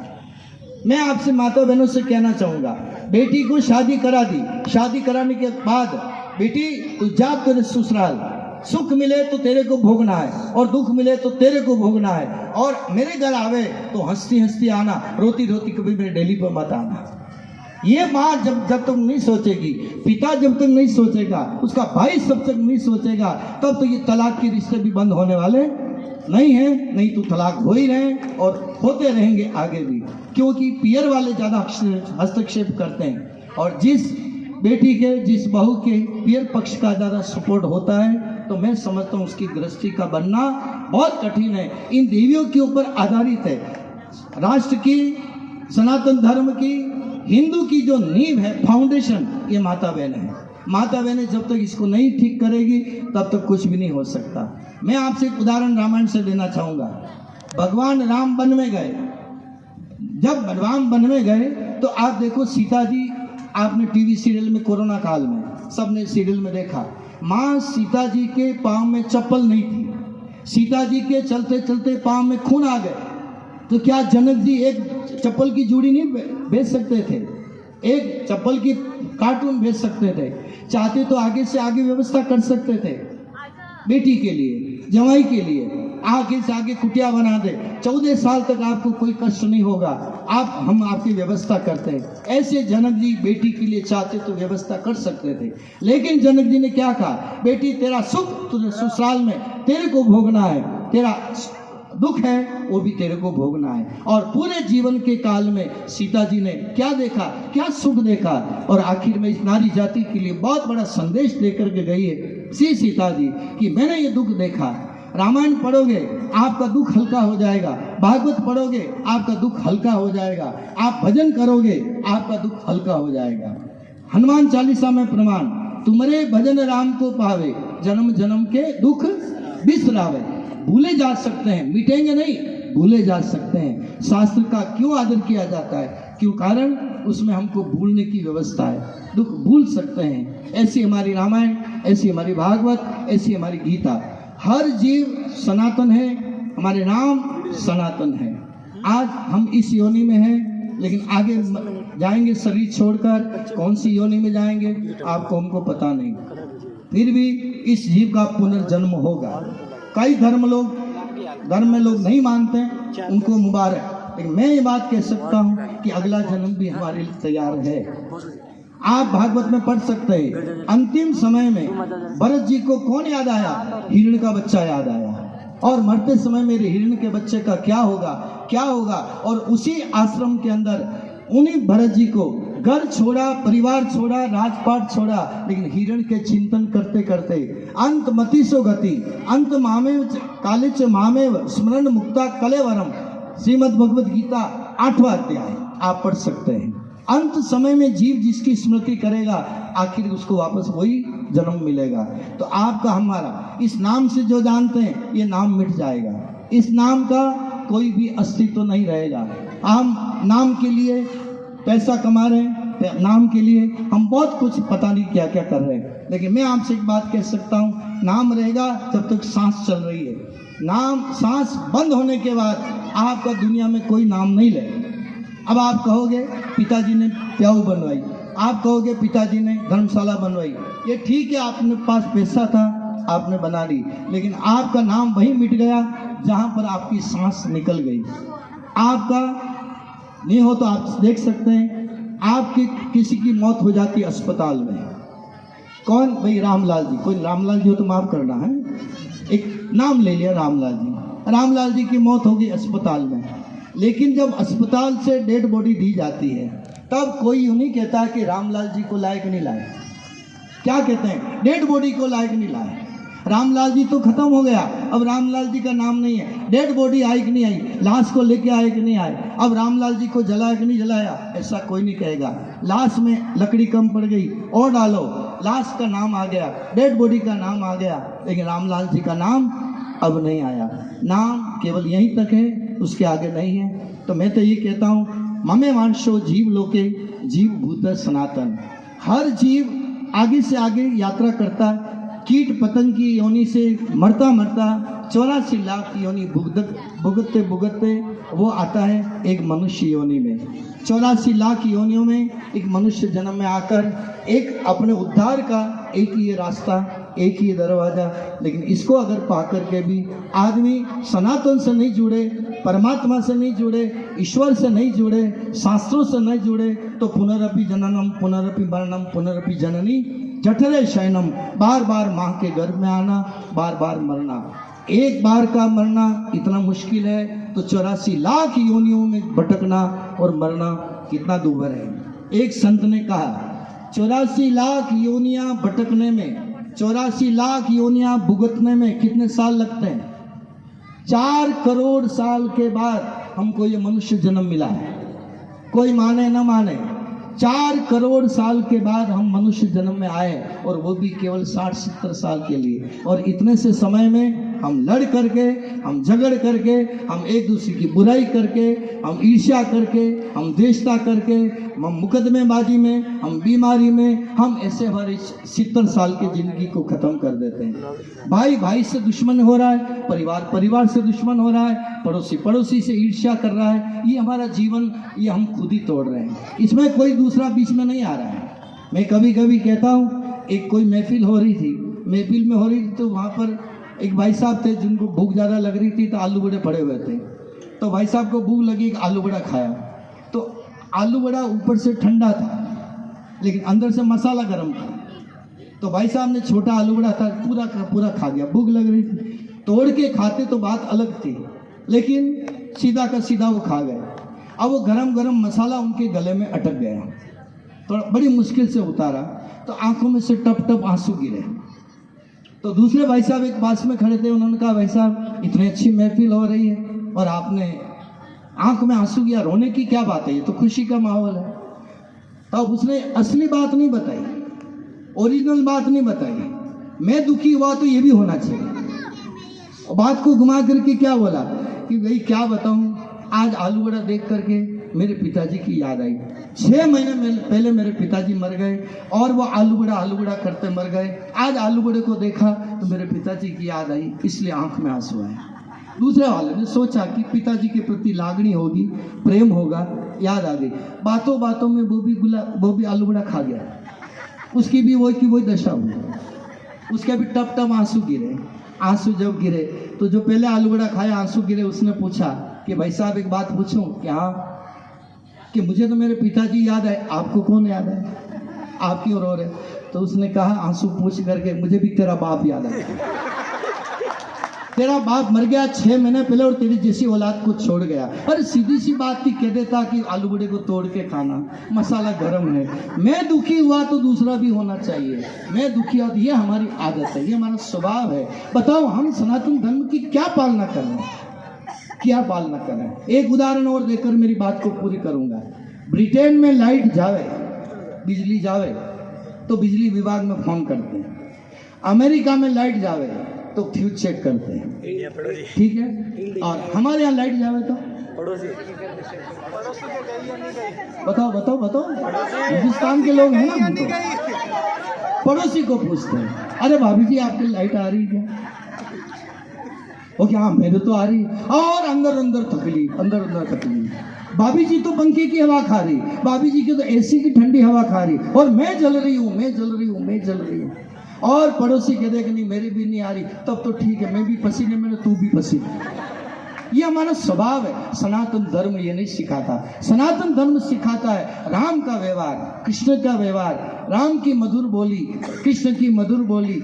मैं आपसे माता बहनों से कहना चाहूँगा, बेटी को शादी करा दी, शादी कराने के बाद बेटी तू जा तेरे ससुराल, सुख मिले तो तेरे को भोगना है और दुख मिले तो तेरे को भोगना है, और मेरे घर आवे तो हंसती हंसती आना, रोती रोती कभी मेरे डेली पर मत आना। ये माँ जब तक नहीं सोचेगी, पिता जब तक नहीं सोचेगा, उसका भाई जब तक नहीं सोचेगा, तब तो ये तलाक के रिश्ते भी बंद होने वाले नहीं है। नहीं तो तलाक हो ही रहे और होते रहेंगे आगे भी, क्योंकि पियर वाले ज़्यादा हस्तक्षेप करते हैं, और जिस बेटी के, जिस बहू के पियर पक्ष का ज़्यादा सपोर्ट होता है, तो मैं समझता हूँ उसकी गृहस्थी का बनना बहुत कठिन है। इन देवियों के ऊपर आधारित है राष्ट्र की, सनातन धर्म की, हिंदू की जो नींव है, फाउंडेशन, ये माता बहन है। माता बहनें जब तक इसको नहीं ठीक करेगी तब तक कुछ भी नहीं हो सकता। मैं आपसे एक उदाहरण रामायण से देना चाहूँगा। भगवान राम वन में गए, जब राम वन में गए तो आप देखो सीता जी, आपने टीवी सीरियल में कोरोना काल में सबने सीरियल में देखा, माँ सीता जी के पाँव में चप्पल नहीं थी, सीता जी के चलते चलते पाँव में खून आ गए, तो क्या जनक जी एक चप्पल की जूड़ी नहीं भेज सकते थे, एक चप्पल की कार्टून भेज सकते थे, चाहते तो आगे से आगे व्यवस्था कर सकते थे, बेटी के लिए, जवाई के लिए आगे से आगे कुटिया बना दे, 14 साल तक आपको कोई कष्ट नहीं होगा, हम आपकी व्यवस्था करते हैं। ऐसे जनक जी बेटी के लिए चाहते तो व्यवस्था कर सकते थे, लेकिन जनक जी ने क्या कहा, बेटी तेरा सुख तुझे ससुराल में तेरे को भोगना है, तेरा दुख है वो भी तेरे को भोगना है। और पूरे जीवन के काल में सीता जी ने क्या देखा, क्या सुख देखा, और आखिर में इस नारी जाति के लिए बहुत बड़ा संदेश लेकर के गई है सीता जी कि मैंने ये दुख देखा। रामायण पढ़ोगे आपका दुख हल्का हो जाएगा, भागवत पढ़ोगे आपका दुख हल्का हो जाएगा, आप भजन करोगे आपका दुख हल्का हो जाएगा। हनुमान चालीसा में प्रमाण, तुम्हारे भजन राम को पावे, जन्म जन्म के दुख बिसरावे। भूले जा सकते हैं, मिटेंगे नहीं, भूले जा सकते हैं। शास्त्र का क्यों आदर किया जाता है? क्यों? कारण उसमें हमको भूलने की व्यवस्था है, दुख भूल सकते हैं। ऐसी हमारी रामायण, ऐसी हमारी भागवत, ऐसी हमारी गीता। हर जीव सनातन है, हमारे नाम सनातन है। आज हम इस योनि में हैं, लेकिन आगे जाएंगे शरीर छोड़कर, कौन सी योनि में जाएंगे आपको हमको पता नहीं। फिर भी इस जीव का पुनर्जन्म होगा। कई धर्म में लोग नहीं मानते, उनको मुबारक, लेकिन मैं ये बात कह सकता हूँ कि अगला जन्म भी हमारे लिए तैयार है। आप भागवत में पढ़ सकते हैं, अंतिम समय में भरत जी को कौन याद आया? हिरण का बच्चा याद आया। और मरते समय मेरे हिरण के बच्चे का क्या होगा, क्या होगा? और उसी आश्रम के अंदर उन्हीं भरत जी को घर छोड़ा, परिवार छोड़ा, राजपाट छोड़ा, लेकिन हिरण के चिंतन करते करते अंत मतिसो गति, अंत मामेव काले च मामेव स्मरण मुक्ता कलेवरम, श्रीमद् भगवत गीता 8वां अध्याय आप पढ़ सकते हैं। अंत समय में जीव जिसकी स्मृति करेगा, आखिर उसको वापस वही जन्म मिलेगा। तो आपका हमारा इस नाम से जो जानते हैं, ये नाम मिट जाएगा। इस नाम का कोई भी अस्तित्व नहीं रहेगा। हम नाम के लिए पैसा कमा रहे हैं, नाम के लिए हम बहुत कुछ पता नहीं क्या क्या कर रहे हैं, लेकिन मैं आपसे एक बात कह सकता हूँ, नाम रहेगा जब तक सांस चल रही है। नाम सांस बंद होने के बाद आपका दुनिया में कोई नाम नहीं ले। अब आप कहोगे पिताजी ने प्याऊ बनवाई, आप कहोगे पिताजी ने धर्मशाला बनवाई, ये ठीक है, आपने पास पैसा था आपने बना ली, लेकिन आपका नाम वहीं मिट गया जहाँ पर आपकी सांस निकल गई। आपका नहीं हो तो आप देख सकते हैं, आपकी किसी की मौत हो जाती अस्पताल में। कौन? भाई रामलाल जी। कोई रामलाल जी हो तो माफ करना है, एक नाम ले लिया रामलाल जी। रामलाल जी की मौत होगी अस्पताल में, लेकिन जब अस्पताल से डेड बॉडी दी जाती है तब कोई यूँ नहीं कहता कि रामलाल जी को लायक नहीं लाए। क्या कहते हैं? डेड बॉडी को लायक नहीं लाए। रामलाल जी तो खत्म हो गया, अब रामलाल जी का नाम नहीं है। डेड बॉडी आई कि नहीं आई, लाश को लेके आए कि नहीं आए, अब रामलाल जी को जलाया कि नहीं जलाया, ऐसा कोई नहीं कहेगा। लाश में लकड़ी कम पड़ गई और डालो, लाश का नाम आ गया, डेड बॉडी का नाम आ गया, लेकिन रामलाल जी का नाम अब नहीं आया। नाम केवल यहीं तक है, उसके आगे नहीं है। तो मैं तो ये कहता हूँ, ममे वांशो जीव लोके जीव भूत सनातन। हर जीव आगे से आगे यात्रा करता, कीट पतंग की योनि से मरता मरता 84 लाख योनि भुगतते भुगतते वो आता है एक मनुष्य योनि में। 84 लाख योनियों में एक मनुष्य जन्म में आकर एक अपने उद्धार का एक ही रास्ता, एक ही दरवाजा, लेकिन इसको अगर पा करके भी आदमी सनातन से नहीं जुड़े, परमात्मा से नहीं जुड़े, ईश्वर से नहीं जुड़े, शास्त्रों से नहीं जुड़े, तो पुनरपि जननम पुनरपि मरणम पुनरपि जननी जठरे शयनम, बार बार माँ के गर्भ में आना, बार बार मरना। एक बार का मरना इतना मुश्किल है, तो 84 लाख योनियों में भटकना और मरना कितना दूभर है। एक संत ने कहा 84 लाख योनियां भटकने में, 84 लाख योनियां भुगतने में कितने साल लगते हैं? 4 करोड़ साल के बाद हमको ये मनुष्य जन्म मिला है। कोई माने न माने, 4 करोड़ साल के बाद हम मनुष्य जन्म में आए, और वो भी केवल 60-70 साल के लिए। और इतने से समय में हम लड़ करके, हम झगड़ करके, हम एक दूसरे की बुराई करके, हम ईर्ष्या करके, हम द्वेषता करके, हम मुकदमेबाजी में, हम बीमारी में, हम ऐसे हमारे 70 साल की जिंदगी को खत्म कर देते हैं। भाई भाई से दुश्मन हो रहा है, परिवार परिवार से दुश्मन हो रहा है, पड़ोसी पड़ोसी से ईर्ष्या कर रहा है। ये हमारा जीवन, ये हम खुद ही तोड़ रहे हैं, इसमें कोई दूसरा बीच में नहीं आ रहा है। मैं कभी कभी कहता हूँ, एक कोई महफिल हो रही थी, महफिल में हो रही थी, तो वहाँ पर एक भाई साहब थे जिनको भूख ज़्यादा लग रही थी, तो आलू बड़े पड़े हुए थे। तो भाई साहब को भूख लगी, आलू बड़ा खाया। तो आलू बड़ा ऊपर से ठंडा था, लेकिन अंदर से मसाला गर्म था। तो भाई साहब ने छोटा आलू बड़ा था, पूरा का पूरा खा गया। भूख लग रही थी, तोड़ के खाते तो बात अलग थी, लेकिन सीधा का सीधा वो खा गए। अब वो गरम गरम मसाला उनके गले में अटक गया, तो बड़ी मुश्किल से उतारा तो आंखों में से टप टप आंसू गिरे। तो दूसरे भाई साहब एक पास में खड़े थे, उन्होंने कहा भाई साहब इतनी अच्छी महफिल हो रही है और आपने आंख में आंसू गिया, रोने की क्या बात है, ये तो खुशी का माहौल है। तब उसने असली बात नहीं बताई, ओरिजिनल बात नहीं बताई। मैं दुखी हुआ तो ये भी होना चाहिए। बात को घुमा करके क्या बोला कि भाई क्या बताऊं, आज आलू बड़ा देख करके मेरे पिताजी की याद आई। 6 महीने पहले मेरे पिताजी मर गए और वो आलू बड़ा करते मर गए। आज आलू बड़े को देखा तो मेरे पिताजी की याद आई, इसलिए आंख में आंसू आए। दूसरे वाले ने सोचा कि पिताजी के प्रति लागणी होगी, प्रेम होगा, याद आ गई। बातों बातों में वो भी आलू बड़ा खा गया, उसकी भी वही की वही दशा हुई, उसके भी टप टप आंसू गिरे। आंसू जब गिरे तो जो पहले आलू बड़ा खाया आंसू गिरे, उसने पूछा कि भाई साहब एक बात पूछूं क्या, कि मुझे तो मेरे पिताजी याद है, आपको कौन याद है, आप क्यों रो रहे? तो उसने कहा आंसू पूछ करके, मुझे भी तेरा बाप याद है। तेरा बाप मर गया 6 महीने पहले और तेरी जैसी औलाद को छोड़ गया। अरे सीधी सी बात थी, कह देता कि आलू बड़े को तोड़ के खाना, मसाला गर्म है। मैं दुखी हुआ तो दूसरा भी होना चाहिए, मैं दुखी हुआ, ये हमारी आदत है, ये हमारा स्वभाव है। बताओ हम सनातन धर्म की क्या पालना कर रहे हैं, क्या पालना कर रहे हैं? एक उदाहरण और देकर मेरी बात को पूरी करूंगा। ब्रिटेन में लाइट जावे, बिजली जावे तो बिजली विभाग में फोन करते हैं। अमेरिका में लाइट जावे तो फ्यूज चेक करते हैं, ठीक है। और हमारे यहाँ लाइट जावे तो बताओ हिंदुस्तान के लोग हैं ना, हम तो पड़ोसी को पूछते हैं, अरे भाभी जी आपकी लाइट आ रही है क्या? वो क्या, हाँ मेरे तो आ रही। और अंदर अंदर तकलीफ, भाभी जी तो पंखे की हवा खा रही, भाभी जी की तो एसी की ठंडी हवा खा रही, और मैं जल रही हूँ। और पड़ोसी कह दे कि नहीं मेरी भी नहीं आ रही, तब तो ठीक है, मैं भी पसीने में, तू भी पसीने। ये हमारा स्वभाव है। सनातन धर्म ये नहीं सिखाता। सनातन धर्म सिखाता है राम का व्यवहार, कृष्ण का व्यवहार, राम की मधुर बोली, कृष्ण की मधुर बोली।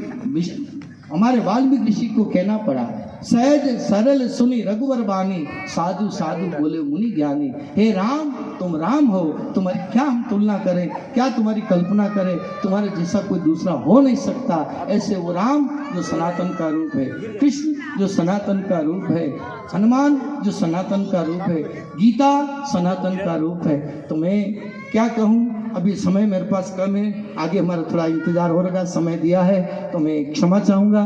हमारे वाल्मीकि ऋषि को कहना पड़ा, सहज सरल सुनी रघुवर बानी, साधु साधु बोले मुनि ज्ञानी। हे राम, तुम राम हो, तुम्हारी क्या हम तुलना करें, क्या तुम्हारी कल्पना करें, तुम्हारे जैसा कोई दूसरा हो नहीं सकता। ऐसे वो राम जो सनातन का रूप है, कृष्ण जो सनातन का रूप है, हनुमान जो सनातन का रूप है, गीता सनातन का रूप है। तो मैं क्या कहूँ, अभी समय मेरे पास कम है, आगे हमारा थोड़ा इंतजार हो रहा, समय दिया है तो मैं क्षमा चाहूँगा।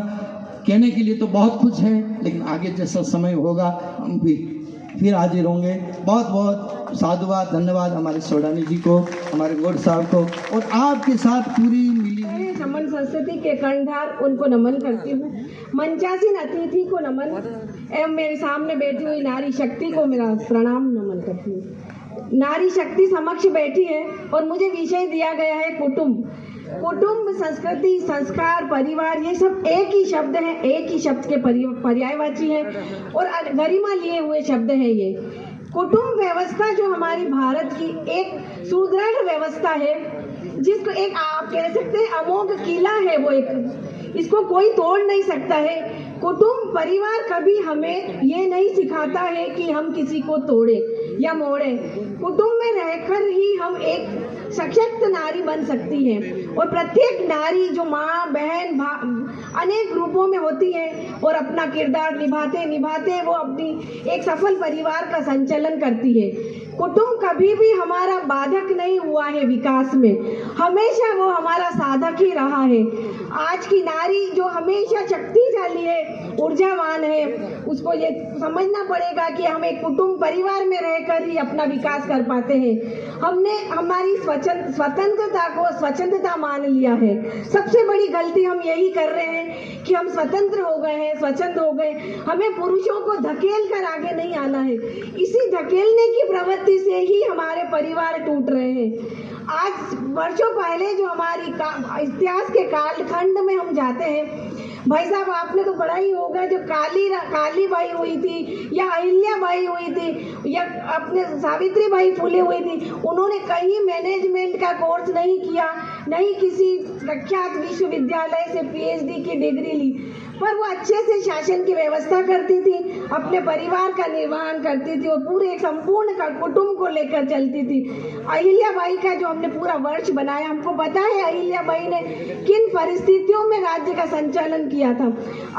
कहने के लिए तो बहुत कुछ है, लेकिन आगे जैसा समय होगा हम भी फिर हाजिर होंगे। बहुत बहुत साधुवाद, धन्यवाद हमारे सोडानी जी को, हमारे गौड़ साहब को, और आपके साथ पूरी मिली हुई नमन संस्कृति के कर्णधार उनको नमन करती हूँ। मंचासीन अतिथि को नमन एवं मेरे सामने बैठी हुई नारी शक्ति को मेरा प्रणाम नमन करती हूँ। नारी शक्ति समक्ष बैठी है और मुझे विषय दिया गया है कुटुंब। कुटुंब, संस्कृति, संस्कार, परिवार, ये सब एक ही शब्द है, एक ही शब्द के पर्यायवाची है और गरिमा लिए हुए शब्द है। ये कुटुंब व्यवस्था जो हमारी भारत की एक सुदृढ़ व्यवस्था है, जिसको एक आप कह सकते हैं अमोघ किला है, वो एक, इसको कोई तोड़ नहीं सकता है। कुटुंब परिवार कभी हमें ये नहीं सिखाता है कि हम किसी को तोड़े या मोड़े। कुटुंब में रहकर ही हम एक सशक्त नारी बन सकती है और प्रत्येक नारी जो माँ, बहन, अनेक रूपों में होती है और अपना किरदार निभाते वो अपनी एक सफल परिवार का संचालन करती है। कुटुंब कभी भी हमारा बाधक नहीं हुआ है विकास में, हमेशा वो हमारा साधक ही रहा है। आज की नारी जो हमेशा शक्तिशाली है, ऊर्जावान है, उसको ये समझना पड़ेगा कि हम एक कुटुंब परिवार में रहकर ही अपना विकास कर पाते हैं। हमने हमारी स्वतंत्रता को स्वच्छंदता मान लिया है। सबसे बड़ी गलती हम यही कर रहे हैं कि हम स्वतंत्र हो गए हैं, स्वच्छंद हो गए। हमें पुरुषों को धकेल कर आगे नहीं आना है। इसी धकेलने की प्रवृत्ति से ही हमारे परिवार टूट रहे हैं। आज वर्षों पहले जो हमारी इतिहास के कालखंड में हम जाते हैं, भाई साहब आपने तो पढ़ा ही होगा, जो काली बाई हुई थी या अहिल्या बाई हुई थी या अपने सावित्री बाई फुले हुई थी, उन्होंने कहीं मैनेजमेंट का कोर्स नहीं किया, नहीं किसी प्रख्यात विश्वविद्यालय से PhD की डिग्री ली। पर वो अच्छे से शासन की व्यवस्था करती थी, अपने परिवार का निर्वहन करती थी और पूरे संपूर्ण कुटुंब को लेकर चलती थी। अहिल्याबाई का जो हमने पूरा वर्ष बनाया, हमको पता है अहिल्याबाई ने किन परिस्थितियों में राज्य का संचालन किया था।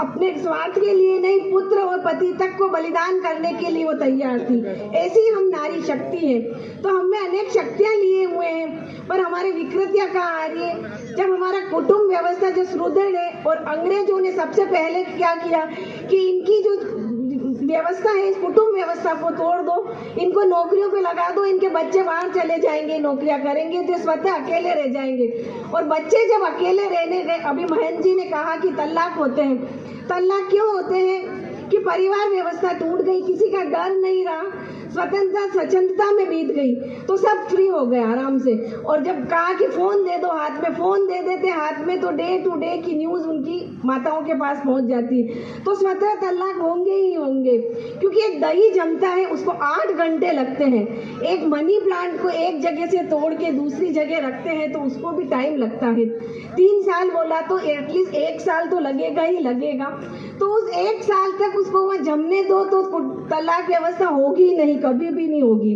अपने स्वार्थ के लिए नहीं, पुत्र और पति तक को बलिदान करने के लिए वो तैयार थी। ऐसी हम नारी शक्ति है। तो हमने अनेक शक्तियां लिए हुए हैं, पर हमारे विकृतियां कहाँ आ रही है? जब हमारा कुटुंब व्यवस्था जो सुदृढ़ है, और अंग्रेजों ने सबसे पहले क्या किया कि इनकी जो व्यवस्था है, इस कुटुंब व्यवस्था को तोड़ दो, इनको नौकरियों पे लगा दो, इनके बच्चे बाहर चले जाएंगे, नौकरियां करेंगे तो स्वतः अकेले रह जाएंगे। और बच्चे जब अकेले रहने गए, अभी महन जी ने कहा कि तलाक होते हैं। तलाक क्यों होते हैं? कि परिवार व्यवस्था टूट गई, किसी का डर नहीं रहा, स्वतंत्रता स्वच्छंदता में बीत गई, तो सब फ्री हो गए आराम से। और जब कहा कि फोन दे दो हाथ में, फोन दे देते हाथ में, तो डे टू डे की न्यूज उनकी माताओं के पास पहुंच जाती है। तो स्वतः तलाक होंगे ही होंगे, क्योंकि एक दही जमता है उसको 8 घंटे लगते हैं। एक मनी प्लांट को एक जगह से तोड़ के दूसरी जगह रखते हैं तो उसको भी टाइम लगता है। 3 साल बोला तो एटलीस्ट 1 साल तो लगेगा ही लगेगा। तो उस 1 साल तक उसको वहाँ जमने दो, तो तलाक व्यवस्था होगी ही नहीं, कभी भी नहीं होगी।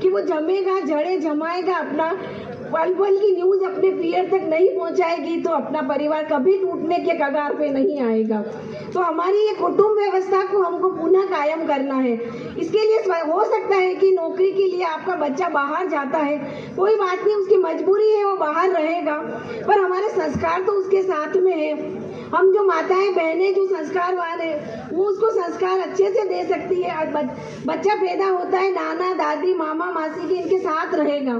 कि वो जमेगा, जड़े जमाएगा, अपना पल पल की न्यूज अपने पीयर तक नहीं पहुंचाएगी, तो अपना परिवार कभी टूटने के कगार पे नहीं आएगा। तो हमारी ये कुटुंब व्यवस्था को हमको पुनः कायम करना है। इसके लिए हो सकता है कि नौकरी के लिए आपका बच्चा बाहर जाता है, कोई बात नहीं, उसकी मजबूरी है, वो बाहर रहेगा, पर हमारे संस्कार तो उसके साथ में है। हम जो माताएं बहनें जो संस्कारवान है, वो उसको संस्कार अच्छे से दे सकती है। बच्चा पैदा होता है, नाना दादी मामा मासी के इनके साथ रहेगा,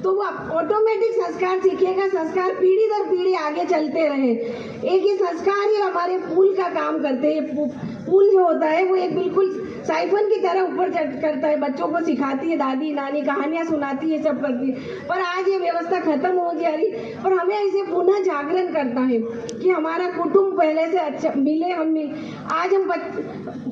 तो वो ऑटोमेटिक संस्कार सीखेगा। संस्कार पीढ़ी दर पीढ़ी आगे चलते रहे। एक ही संस्कार ही हमारे फूल का काम करते हैं। फूल जो होता है वो एक बिल्कुल साइफन की तरह ऊपर करता है, बच्चों को सिखाती है, दादी नानी कहानियां सुनाती है, सब करती है। पर आज ये व्यवस्था खत्म हो जा रही, पर हमें इसे पुनः जागरण करना है कि हमारा कुटुंब पहले से अच्छा मिले। आज हम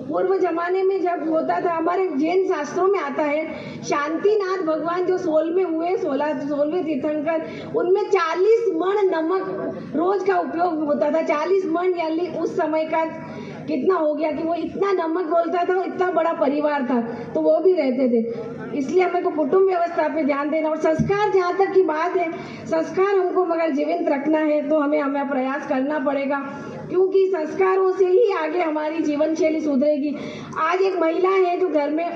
पूर्व जमाने में जब होता था, हमारे जैन शास्त्रों में आता है, शांतिनाथ भगवान जो 16वें हुए, 16वें तीर्थंकर, उनमें 40 मण नमक रोज का उपयोग होता था। 40 मण यानी उस समय का कितना हो गया कि वो इतना नमक बोलता था, इतना बड़ा परिवार था, तो वो भी रहते थे। इसलिए हमें को कुटुंब व्यवस्था पे ध्यान देना। और संस्कार, जहाँ तक की बात है, संस्कार हमको मगर जीवित रखना है तो हमें प्रयास करना पड़ेगा, क्योंकि संस्कारों से ही आगे हमारी जीवन शैली सुधरेगी। आज एक महिला है जो घर में,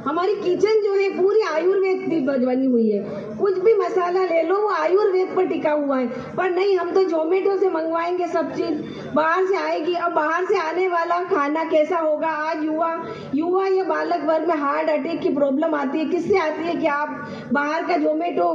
हमारी किचन जो है पूरी आयुर्वेद की बनी हुई है, कुछ भी मसाला ले लो वो आयुर्वेद पर टिका हुआ है। पर नहीं, हम तो जोमेटो से मंगवाएंगे, सब चीज बाहर से आएगी। अब बाहर से आने वाला खाना कैसा होगा? आज युवा या बालक वर्ग में हार्ट अटैक की प्रॉब्लम आती है। किससे आती है? कि आप बाहर का जोमेटो,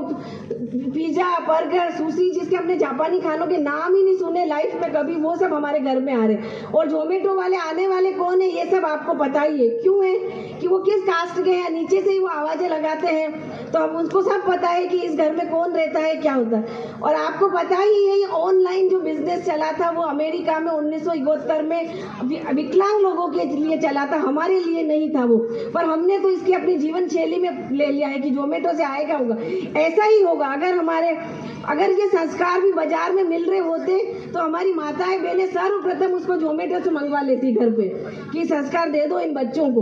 पिज्जा, बर्गर, सुशी, जिसके हमने जापानी खानों के नाम ही नहीं सुने लाइफ में कभी, वो सब हमारे घर में आ रहे। और जोमेटो वाले आने वाले कौन है, ये सब आपको पता ही है। क्यों है? कि वो किस कास्ट के हैं, नीचे से ही वो आवाजें लगाते हैं, तो हम उसको सब पता है कि इस घर में कौन रहता है, क्या होता है। और आपको पता ही है, ये ऑनलाइन जो बिजनेस चला था वो अमेरिका में 1971 में विकलांग लोगों के लिए चला था, हमारे लिए नहीं था वो। पर हमने तो इसकी अपनी जीवन शैली में ले लिया है कि जोमेटो से आएगा होगा। ऐसा ही होगा अगर ये संस्कार भी बाजार में मिल रहे होते, तो हमारी माताएं बहनें सर्वप्रथम उसको जोमेटो से मंगवा लेती घर पे, कि संस्कार दे दो इन बच्चों को,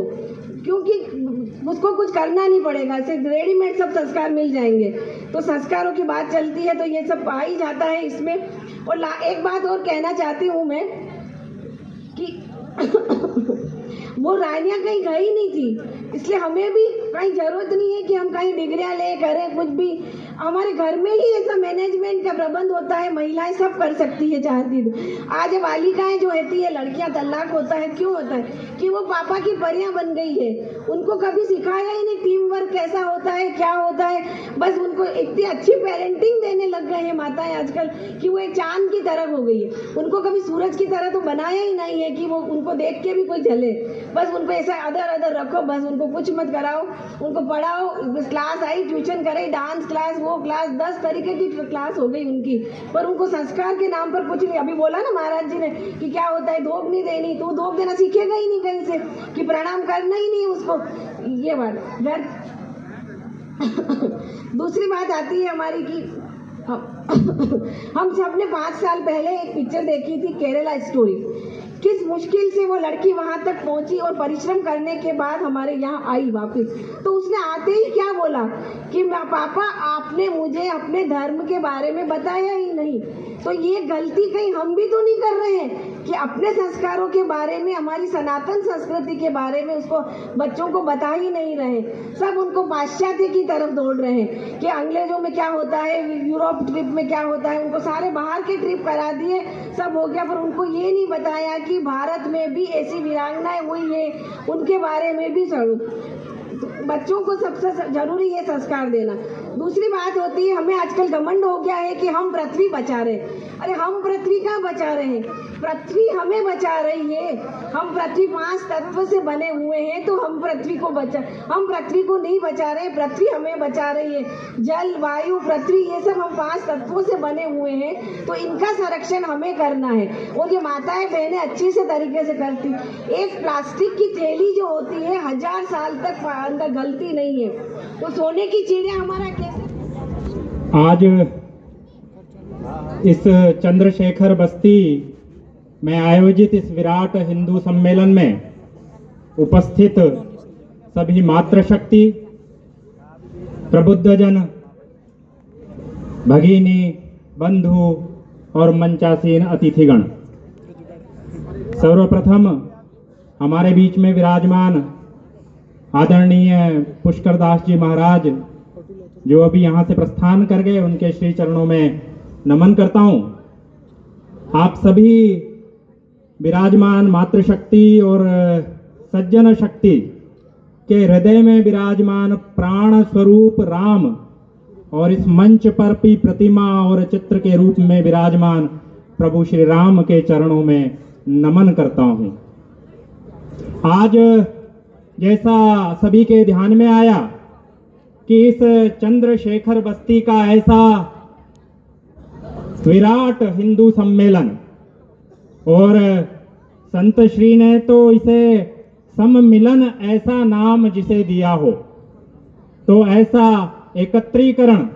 क्योंकि उसको कुछ करना नहीं पड़ेगा, सिर्फ रेडीमेड सब संस्कार मिल जाएंगे। तो संस्कारों की बात चलती है तो ये सब आ ही जाता है इसमें। और एक बात और कहना चाहती हूँ मैं कि वो रानियां कहीं गई नहीं थी, इसलिए हमें भी कहीं जरूरत नहीं है कि हम कहीं डिग्रियां ले करें कुछ भी। हमारे घर में ही ऐसा मैनेजमेंट का प्रबंध होता है, महिलाएं सब कर सकती है चाहती तो। आज बालिकाएं जो होती है, लड़कियां, तलाक होता है, क्यों होता है? कि वो पापा की परियां बन गई है, उनको कभी सिखाया ही नहीं टीम वर्क कैसा होता है, क्या होता है। बस उनको इतनी अच्छी पेरेंटिंग देने लग गए हैं माताएं आजकल कि वो एक चांद की तरह हो गई है। उनको कभी सूरज की तरह तो बनाया ही नहीं है कि वो उनको देख के भी कोई जले। बस उनको ऐसा अदर रखो, बस उनको कुछ मत कराओ, उनको पढ़ाओ। क्लास आई, ट्यूशन करे, डांस क्लास, वो क्लास, 10 तरीके की क्लास हो गई उनकी, पर उनको संस्कार के नाम पर कुछ नहीं। अभी बोला ना महाराज जी ने कि क्या होता है, धोख नहीं देनी, तो धोख देना सीखेगा ही नहीं कहीं से, कि प्रणाम करना ही नहीं उसको। ये बात घर दूसरी बात आती है हमारी कि हम सब ने 5 साल पहले एक पिक्चर देखी थी, केरला स्टोरी। किस मुश्किल से वो लड़की वहां तक पहुंची और परिश्रम करने के बाद हमारे यहाँ आई वापस। तो उसने आते ही क्या बोला कि पापा आपने मुझे अपने धर्म के बारे में बताया ही नहीं। तो ये गलती कहीं हम भी तो नहीं कर रहे हैं कि अपने संस्कारों के बारे में, हमारी सनातन संस्कृति के बारे में उसको बच्चों को बता ही नहीं रहे। सब उनको पाश्चात्य की तरफ दौड़ रहे हैं कि अंग्रेजों में क्या होता है, यूरोप ट्रिप में क्या होता है, उनको सारे बाहर के ट्रिप करा दिए, सब हो गया। पर उनको ये नहीं बताया कि भारत में भी ऐसी वीरांगनाएं हुई है, उनके बारे में भी बच्चों को सबसे जरूरी है संस्कार देना। दूसरी बात होती है, हमें आजकल घमंड हो गया है कि हम पृथ्वी बचा रहे हैं। अरे हम पृथ्वी कहाँ बचा रहे हैं, पृथ्वी हमें बचा रही है। हम पृथ्वी 5 तत्व से बने हुए हैं, तो हम पृथ्वी को नहीं बचा रहे, पृथ्वी हमें बचा रही है। जल, वायु, पृथ्वी, ये सब हम 5 तत्वों से बने हुए हैं, तो इनका संरक्षण हमें करना है। और ये माताएं बहनें अच्छी से तरीके से करती। एक प्लास्टिक की थैली जो होती है 1000 साल तक अंदर गलती नहीं है, तो सोने की चिड़िया हमारा कैसे। आज इस चंद्रशेखर बस्ती में आयोजित इस विराट हिंदू सम्मेलन में उपस्थित सभी मातृशक्ति, प्रबुद्धजन, भगिनी, बंधु और मंचासीन अतिथिगण, सर्वप्रथम हमारे बीच में विराजमान आदरणीय पुष्कर दास जी महाराज जो अभी यहाँ से प्रस्थान कर गए, उनके श्री चरणों में नमन करता हूँ। आप सभी विराजमान मातृशक्ति और सज्जन शक्ति के हृदय में विराजमान प्राण स्वरूप राम और इस मंच पर भी प्रतिमा और चित्र के रूप में विराजमान प्रभु श्री राम के चरणों में नमन करता हूँ। आज जैसा सभी के ध्यान में आया कि इस चंद्रशेखर बस्ती का ऐसा विराट हिंदू सम्मेलन, और संत श्री ने तो इसे सम्मिलन ऐसा नाम जिसे दिया हो, तो ऐसा एकत्रीकरण,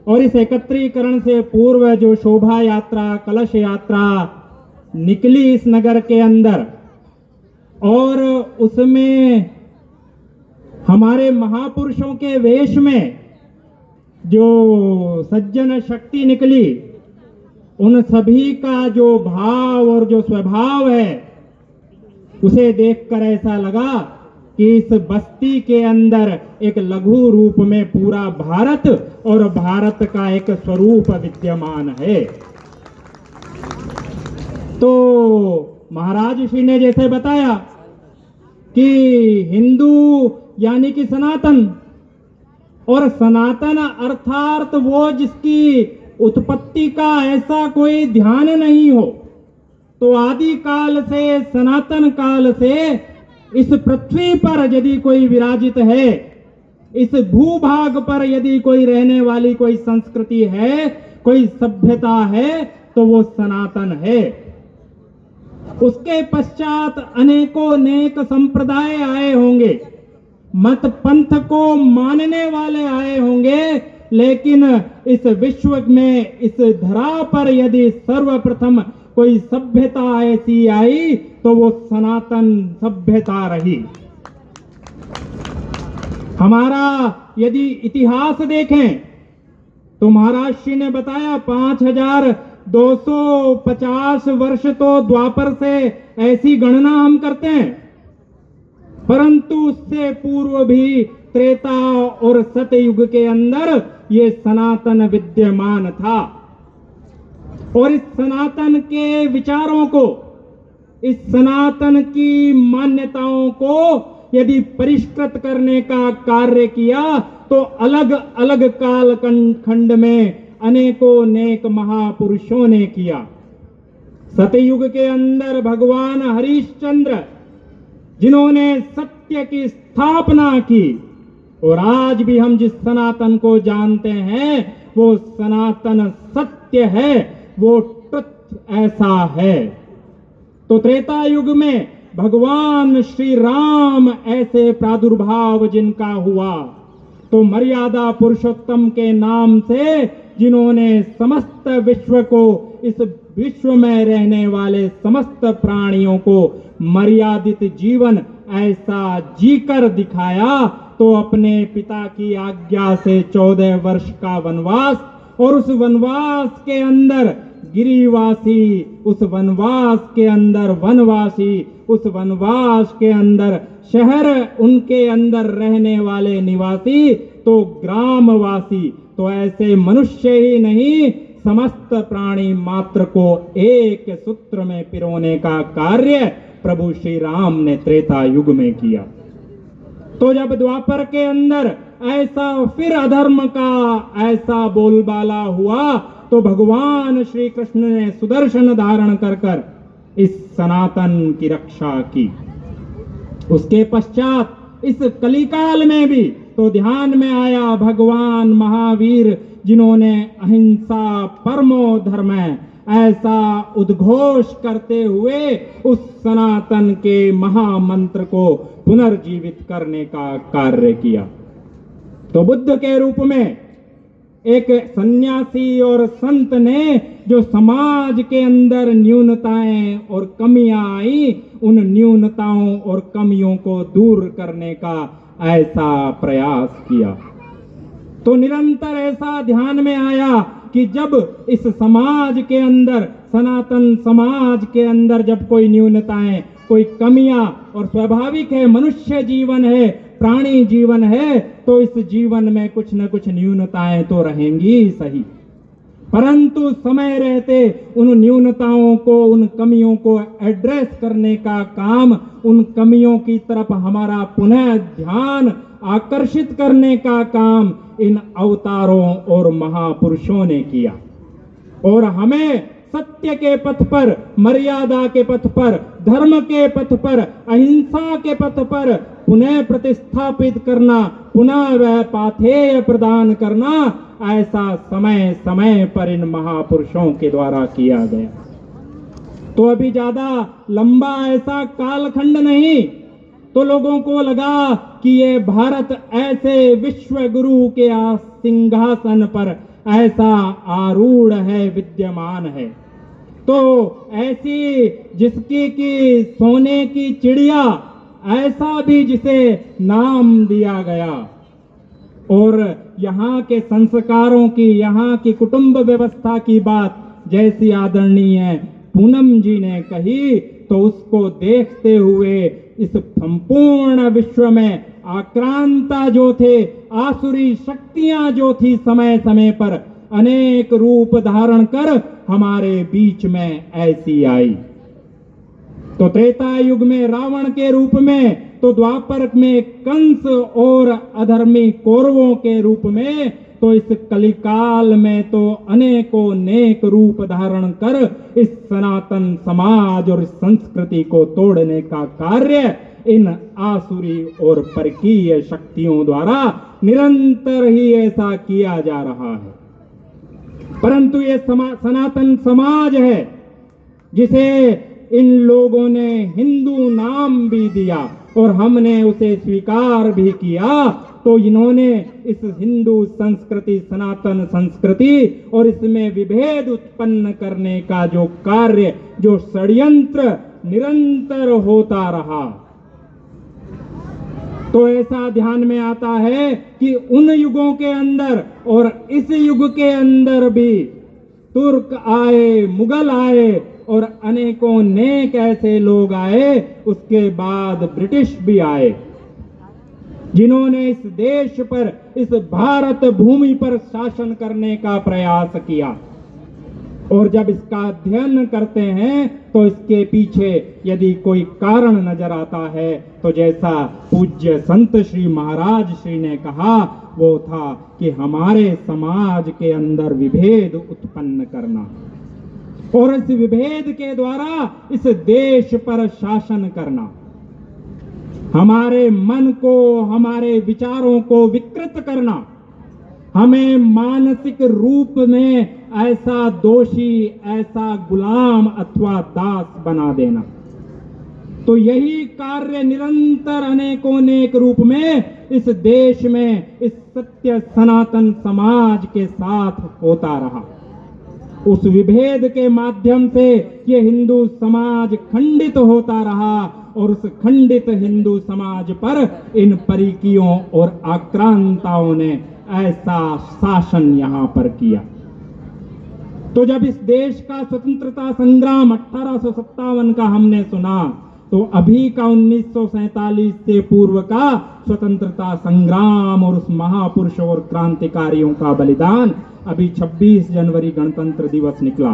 और इस एकत्रीकरण से पूर्व जो शोभा यात्रा, कलश यात्रा निकली इस नगर के अंदर, और उसमें हमारे महापुरुषों के वेश में जो सज्जन शक्ति निकली, उन सभी का जो भाव और जो स्वभाव है, उसे देखकर ऐसा लगा कि इस बस्ती के अंदर एक लघु रूप में पूरा भारत और भारत का एक स्वरूप विद्यमान है। तो महाराज श्री ने जैसे बताया कि हिंदू यानी कि सनातन, और सनातन अर्थात वो जिसकी उत्पत्ति का ऐसा कोई ध्यान नहीं हो, तो आदि काल से, सनातन काल से इस पृथ्वी पर यदि कोई विराजित है, इस भूभाग पर यदि कोई रहने वाली कोई संस्कृति है, कोई सभ्यता है, तो वो सनातन है। उसके पश्चात अनेकों नेक संप्रदाय आए होंगे, मत पंथ को मानने वाले आए होंगे, लेकिन इस विश्व में, इस धरा पर यदि सर्वप्रथम कोई सभ्यता ऐसी आई तो वो सनातन सभ्यता रही। हमारा यदि इतिहास देखें तो महाराज श्री ने बताया 5250 वर्ष तो द्वापर से ऐसी गणना हम करते हैं, परंतु उससे पूर्व भी त्रेता और सतयुग के अंदर ये सनातन विद्यमान था। और इस सनातन के विचारों को, इस सनातन की मान्यताओं को यदि परिष्कृत करने का कार्य किया तो अलग अलग काल खंड में अनेकों नेक महापुरुषों ने किया। सतयुग के अंदर भगवान हरिश्चंद्र जिन्होंने सत्य की स्थापना की, और आज भी हम जिस सनातन को जानते हैं वो सनातन सत्य है, वो ट्रुथ ऐसा है। तो त्रेता युग में भगवान श्री राम ऐसे प्रादुर्भाव जिनका हुआ, तो मर्यादा पुरुषोत्तम के नाम से जिन्होंने समस्त विश्व को, इस विश्व में रहने वाले समस्त प्राणियों को मर्यादित जीवन ऐसा जीकर दिखाया, तो अपने पिता की आज्ञा से 14 वर्ष का वनवास, और उस वनवास के अंदर गिरिवासी, उस वनवास के अंदर वनवासी, उस वनवास के अंदर शहर, उनके अंदर रहने वाले निवासी, तो ग्रामवासी, तो ऐसे मनुष्य ही नहीं समस्त प्राणी मात्र को एक सूत्र में पिरोने का कार्य प्रभु श्री राम ने त्रेता युग में किया। तो जब द्वापर के अंदर ऐसा फिर अधर्म का ऐसा बोलबाला हुआ, तो भगवान श्री कृष्ण ने सुदर्शन धारण कर कर इस सनातन की रक्षा की। उसके पश्चात इस कलिकाल में भी तो ध्यान में आया भगवान महावीर, जिन्होंने अहिंसा परमो धर्म ऐसा उद्घोष करते हुए उस सनातन के महामंत्र को पुनर्जीवित करने का कार्य किया। तो बुद्ध के रूप में एक सन्यासी और संत ने जो समाज के अंदर न्यूनताएं और कमियां आई, उन न्यूनताओं और कमियों को दूर करने का ऐसा प्रयास किया। तो निरंतर ऐसा ध्यान में आया कि जब इस समाज के अंदर, सनातन समाज के अंदर जब कोई न्यूनताएं, कोई कमियां, और स्वाभाविक है मनुष्य जीवन है, प्राणी जीवन है, तो इस जीवन में कुछ न कुछ न्यूनताएं तो रहेंगी ही सही, परंतु समय रहते उन न्यूनताओं को, उन कमियों को एड्रेस करने का काम, उन कमियों की तरफ हमारा पुनः ध्यान आकर्षित करने का काम इन अवतारों और महापुरुषों ने किया। और हमें सत्य के पथ पर, मर्यादा के पथ पर, धर्म के पथ पर, अहिंसा के पथ पर पुनः प्रतिस्थापित करना, पुनः वह पाथेय प्रदान करना, ऐसा समय समय पर इन महापुरुषों के द्वारा किया गया। तो अभी ज्यादा लंबा ऐसा कालखंड नहीं, तो लोगों को लगा कि ये भारत ऐसे विश्व गुरु के सिंहासन पर ऐसा आरूढ़ है, विद्यमान है, तो ऐसी जिसकी की सोने की चिड़िया, ऐसा भी जिसे नाम दिया गया, और यहाँ के संस्कारों की, यहाँ की कुटुंब व्यवस्था की बात जैसी आदरणीय पूनम जी ने कही, तो उसको देखते हुए इस संपूर्ण विश्व में आक्रांता जो थे, आसुरी शक्तियां जो थी, समय समय पर अनेक रूप धारण कर हमारे बीच में ऐसी आई। तो त्रेता युग में रावण के रूप में, तो द्वापर में कंस और अधर्मी कौरवों के रूप में, तो इस कलिकाल में तो अनेकों नेक रूप धारण कर इस सनातन समाज और संस्कृति को तोड़ने का कार्य इन आसुरी और परकीय शक्तियों द्वारा निरंतर ही ऐसा किया जा रहा है। परंतु ये सनातन समाज है जिसे इन लोगों ने हिंदू नाम भी दिया और हमने उसे स्वीकार भी किया, तो इन्होंने इस हिंदू संस्कृति, सनातन संस्कृति और इसमें विभेद उत्पन्न करने का जो कार्य, जो षड्यंत्र निरंतर होता रहा, तो ऐसा ध्यान में आता है कि उन युगों के अंदर और इस युग के अंदर भी तुर्क आए, मुगल आए और अनेकों नेक ऐसे लोग आए, उसके बाद ब्रिटिश भी आए, जिन्होंने इस देश पर, इस भारत भूमि पर शासन करने का प्रयास किया। और जब इसका अध्ययन करते हैं तो इसके पीछे यदि कोई कारण नजर आता है, तो जैसा पूज्य संत श्री महाराज श्री ने कहा, वो था कि हमारे समाज के अंदर विभेद उत्पन्न करना और इस विभेद के द्वारा इस देश पर शासन करना, हमारे मन को, हमारे विचारों को विकृत करना, हमें मानसिक रूप में ऐसा दोषी, ऐसा गुलाम अथवा दास बना देना। तो यही कार्य निरंतर अनेकोनेक रूप में इस देश में इस सत्य सनातन समाज के साथ होता रहा। उस विभेद के माध्यम से ये हिंदू समाज खंडित होता रहा और उस खंडित हिंदू समाज पर इन परिकियों और आक्रांताओं ने ऐसा शासन यहां पर किया। तो जब इस देश का स्वतंत्रता संग्राम 1857 का हमने सुना, तो अभी का 1947 से पूर्व का स्वतंत्रता संग्राम और उस महापुरुष और क्रांतिकारियों का बलिदान, अभी 26 जनवरी गणतंत्र दिवस निकला,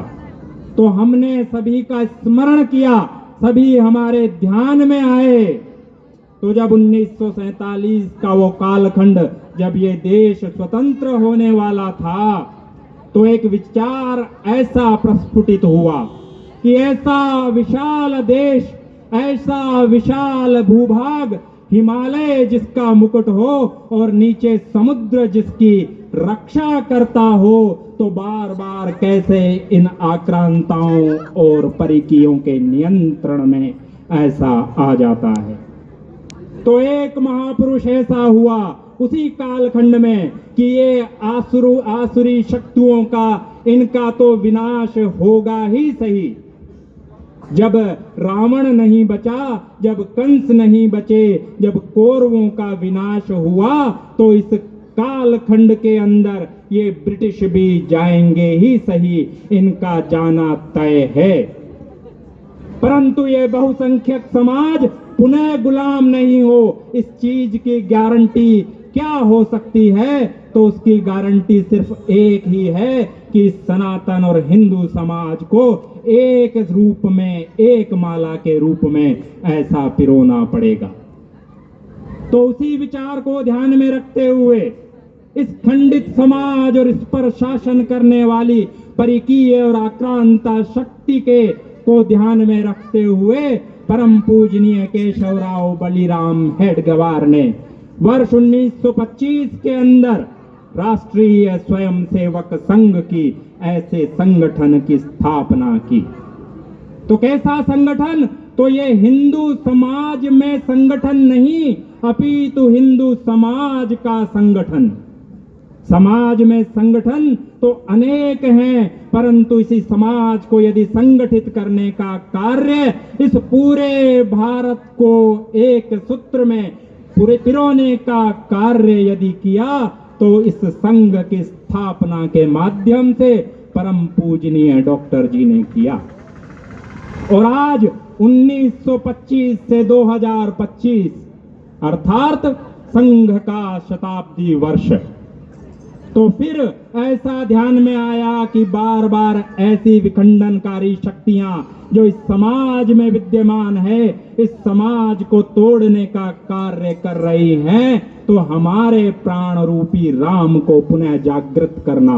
तो हमने सभी का स्मरण किया, सभी हमारे ध्यान में आए। तो जब 1947 का वो कालखंड, जब ये देश स्वतंत्र होने वाला था, तो एक विचार ऐसा प्रस्फुटित हुआ कि ऐसा विशाल देश, ऐसा विशाल भूभाग, हिमालय जिसका मुकुट हो और नीचे समुद्र जिसकी रक्षा करता हो, तो बार बार कैसे इन आक्रांताओं और परिकियों के नियंत्रण में ऐसा आ जाता है। तो एक महापुरुष ऐसा हुआ उसी कालखंड में कि ये आसुरी शक्तियों का, इनका तो विनाश होगा ही सही। जब रावण नहीं बचा, जब कंस नहीं बचे, जब कौरवों का विनाश हुआ, तो इस कालखंड के अंदर ये ब्रिटिश भी जाएंगे ही सही, इनका जाना तय है। परंतु ये बहुसंख्यक समाज पुनः गुलाम नहीं हो, इस चीज की गारंटी क्या हो सकती है? तो उसकी गारंटी सिर्फ एक ही है कि सनातन और हिंदू समाज को एक रूप में, एक माला के रूप में ऐसा पिरोना पड़ेगा। तो उसी विचार को ध्यान में रखते हुए इस खंडित समाज और इस पर शासन करने वाली परिकीय और आक्रांता शक्ति के को ध्यान में रखते हुए परम पूजनीय केशवराव बलिराम हेडगेवार ने वर्ष 1925 के अंदर राष्ट्रीय स्वयंसेवक संघ की ऐसे संगठन की स्थापना की। तो कैसा संगठन? तो ये हिंदू समाज में संगठन नहीं, अपितु हिंदू समाज का संगठन। समाज में संगठन तो अनेक हैं, परंतु इसी समाज को यदि संगठित करने का कार्य, इस पूरे भारत को एक सूत्र में पूरे पिरोने का कार्य यदि किया, तो इस संघ की स्थापना के माध्यम से परम पूजनीय डॉक्टर जी ने किया। और आज 1925 से 2025 अर्थात संघ का शताब्दी वर्ष, तो फिर ऐसा ध्यान में आया कि बार बार ऐसी विखंडनकारी शक्तियां जो इस समाज में विद्यमान है, इस समाज को तोड़ने का कार्य कर रही हैं, तो हमारे प्राण रूपी राम को पुनः जागृत करना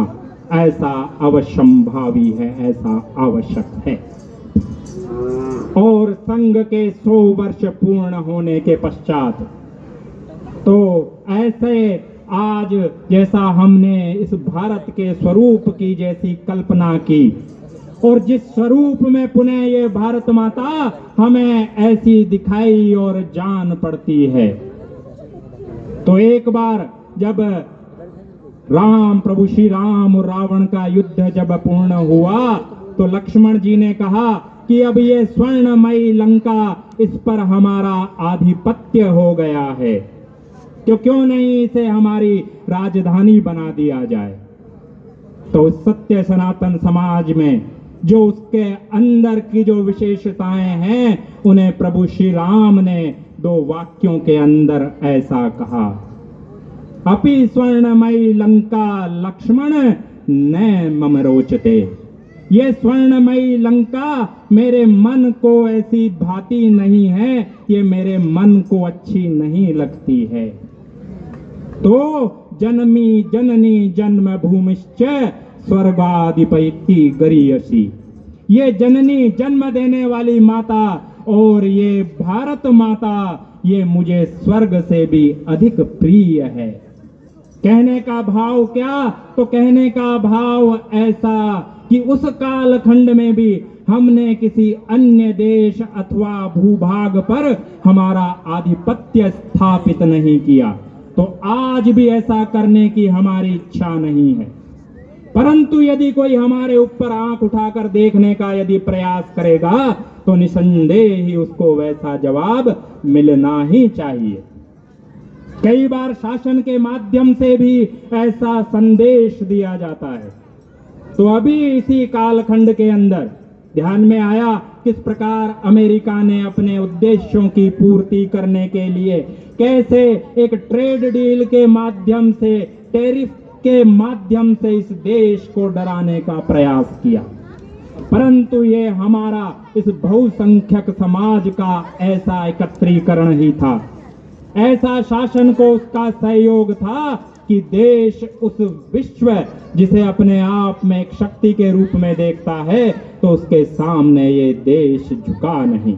ऐसा अवश्यंभावी है, ऐसा आवश्यक है। और संघ के 100 वर्ष पूर्ण होने के पश्चात तो ऐसे आज जैसा हमने इस भारत के स्वरूप की जैसी कल्पना की, और जिस स्वरूप में पुनः ये भारत माता हमें ऐसी दिखाई और जान पड़ती है, तो एक बार जब राम, प्रभु श्री राम और रावण का युद्ध जब पूर्ण हुआ, तो लक्ष्मण जी ने कहा कि अब ये स्वर्णमयी लंका, इस पर हमारा आधिपत्य हो गया है, तो क्यों नहीं इसे हमारी राजधानी बना दिया जाए। तो सत्य सनातन समाज में जो उसके अंदर की जो विशेषताएं हैं, उन्हें प्रभु श्री राम ने 2 वाक्यों के अंदर ऐसा कहा, अपि स्वर्णमयी लंका लक्ष्मण न मम रोचते। ये स्वर्णमयी लंका मेरे मन को ऐसी भाती नहीं है, ये मेरे मन को अच्छी नहीं लगती है। तो जनमी जननी जन्म भूमिश्च स्वर्गाधिपति गरीयसी, ये जननी जन्म देने वाली माता और ये भारत माता, ये मुझे स्वर्ग से भी अधिक प्रिय है। कहने का भाव क्या? तो कहने का भाव ऐसा कि उस कालखंड में भी हमने किसी अन्य देश अथवा भूभाग पर हमारा आधिपत्य स्थापित नहीं किया, तो आज भी ऐसा करने की हमारी इच्छा नहीं है। परंतु यदि कोई हमारे ऊपर आंख उठाकर देखने का यदि प्रयास करेगा तो निसंदेह ही उसको वैसा जवाब मिलना ही चाहिए। कई बार शासन के माध्यम से भी ऐसा संदेश दिया जाता है। तो अभी इसी कालखंड के अंदर ध्यान में आया किस प्रकार अमेरिका ने अपने उद्देश्यों की पूर्ति करने के लिए कैसे एक ट्रेड डील के माध्यम से, टैरिफ के माध्यम से इस देश को डराने का प्रयास किया। परंतु ये हमारा इस बहुसंख्यक समाज का ऐसा एकत्रीकरण ही था, ऐसा शासन को उसका सहयोग था कि देश उस विश्व जिसे अपने आप में एक शक्ति के रूप में देखता है तो उसके सामने ये देश झुका नहीं।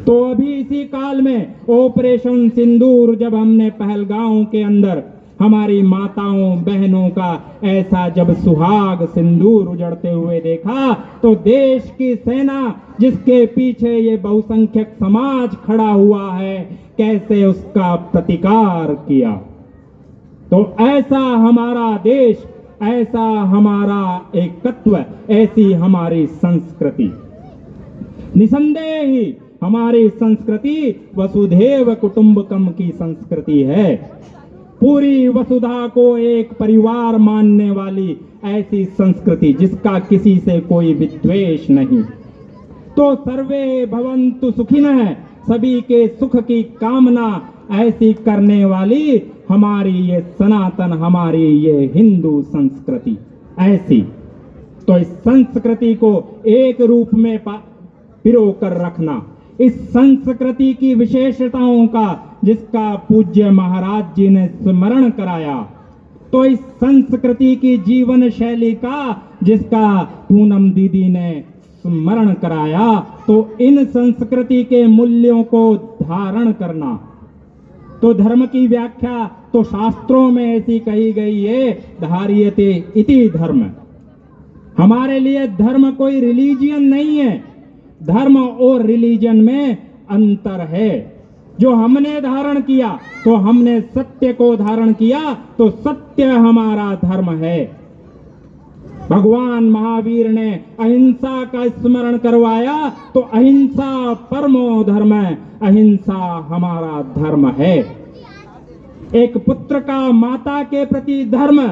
तो अभी इसी काल में ऑपरेशन सिंदूर जब हमने पहलगांव के अंदर हमारी माताओं बहनों का ऐसा जब सुहाग सिंदूर उजड़ते हुए देखा, तो देश की सेना जिसके पीछे ये बहुसंख्यक समाज खड़ा हुआ है कैसे उसका प्रतिकार किया। तो ऐसा हमारा देश, ऐसा हमारा एकत्व, ऐसी हमारी संस्कृति, निसंदेह ही हमारी संस्कृति वसुधैव कुटुंबकम की संस्कृति है। पूरी वसुधा को एक परिवार मानने वाली ऐसी संस्कृति जिसका किसी से कोई विद्वेष नहीं। तो सर्वे भवन्तु सुखिनः, सभी के सुख की कामना ऐसी करने वाली हमारी ये सनातन, हमारी ये हिंदू संस्कृति ऐसी। तो इस संस्कृति को एक रूप में पिरो कर रखना, इस संस्कृति की विशेषताओं का जिसका पूज्य महाराज जी ने स्मरण कराया, तो इस संस्कृति की जीवन शैली का जिसका पूनम दीदी ने स्मरण कराया, तो इन संस्कृति के मूल्यों को धारण करना। तो धर्म की व्याख्या तो शास्त्रों में ऐसी कही गई है, धार्यते इति धर्म। हमारे लिए धर्म कोई रिलीजियन नहीं है, धर्म और रिलीजन में अंतर है। जो हमने धारण किया तो हमने सत्य को धारण किया, तो सत्य हमारा धर्म है। भगवान महावीर ने अहिंसा का स्मरण करवाया, तो अहिंसा परमो धर्म, अहिंसा हमारा धर्म है। एक पुत्र का माता के प्रति धर्म,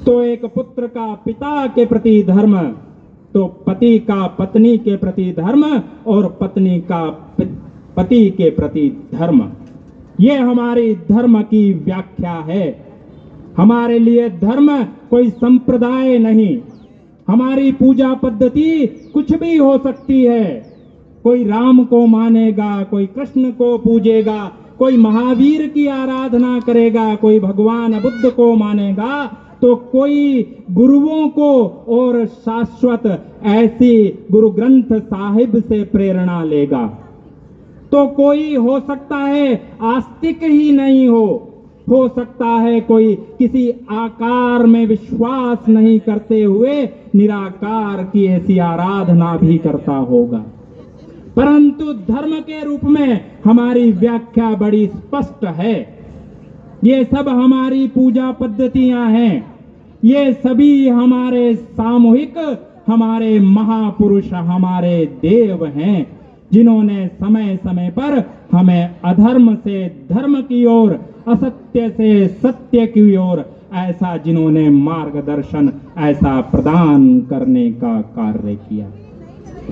तो एक पुत्र का पिता के प्रति धर्म, तो पति का पत्नी के प्रति धर्म और पत्नी का पति के प्रति धर्म। ये हमारी धर्म की व्याख्या है। हमारे लिए धर्म कोई संप्रदाय नहीं, हमारी पूजा पद्धति कुछ भी हो सकती है। कोई राम को मानेगा, कोई कृष्ण को पूजेगा, कोई महावीर की आराधना करेगा, कोई भगवान बुद्ध को मानेगा, तो कोई गुरुओं को और शाश्वत ऐसी गुरु ग्रंथ साहिब से प्रेरणा लेगा। तो कोई हो सकता है आस्तिक ही नहीं हो सकता है कोई किसी आकार में विश्वास नहीं करते हुए निराकार की ऐसी आराधना भी करता होगा। परंतु धर्म के रूप में हमारी व्याख्या बड़ी स्पष्ट है। ये सब हमारी पूजा पद्धतियां हैं, ये सभी हमारे सामूहिक, हमारे महापुरुष, हमारे देव हैं, जिन्होंने समय समय पर हमें अधर्म से धर्म की ओर, असत्य से सत्य की ओर ऐसा जिन्होंने मार्गदर्शन ऐसा प्रदान करने का कार्य किया।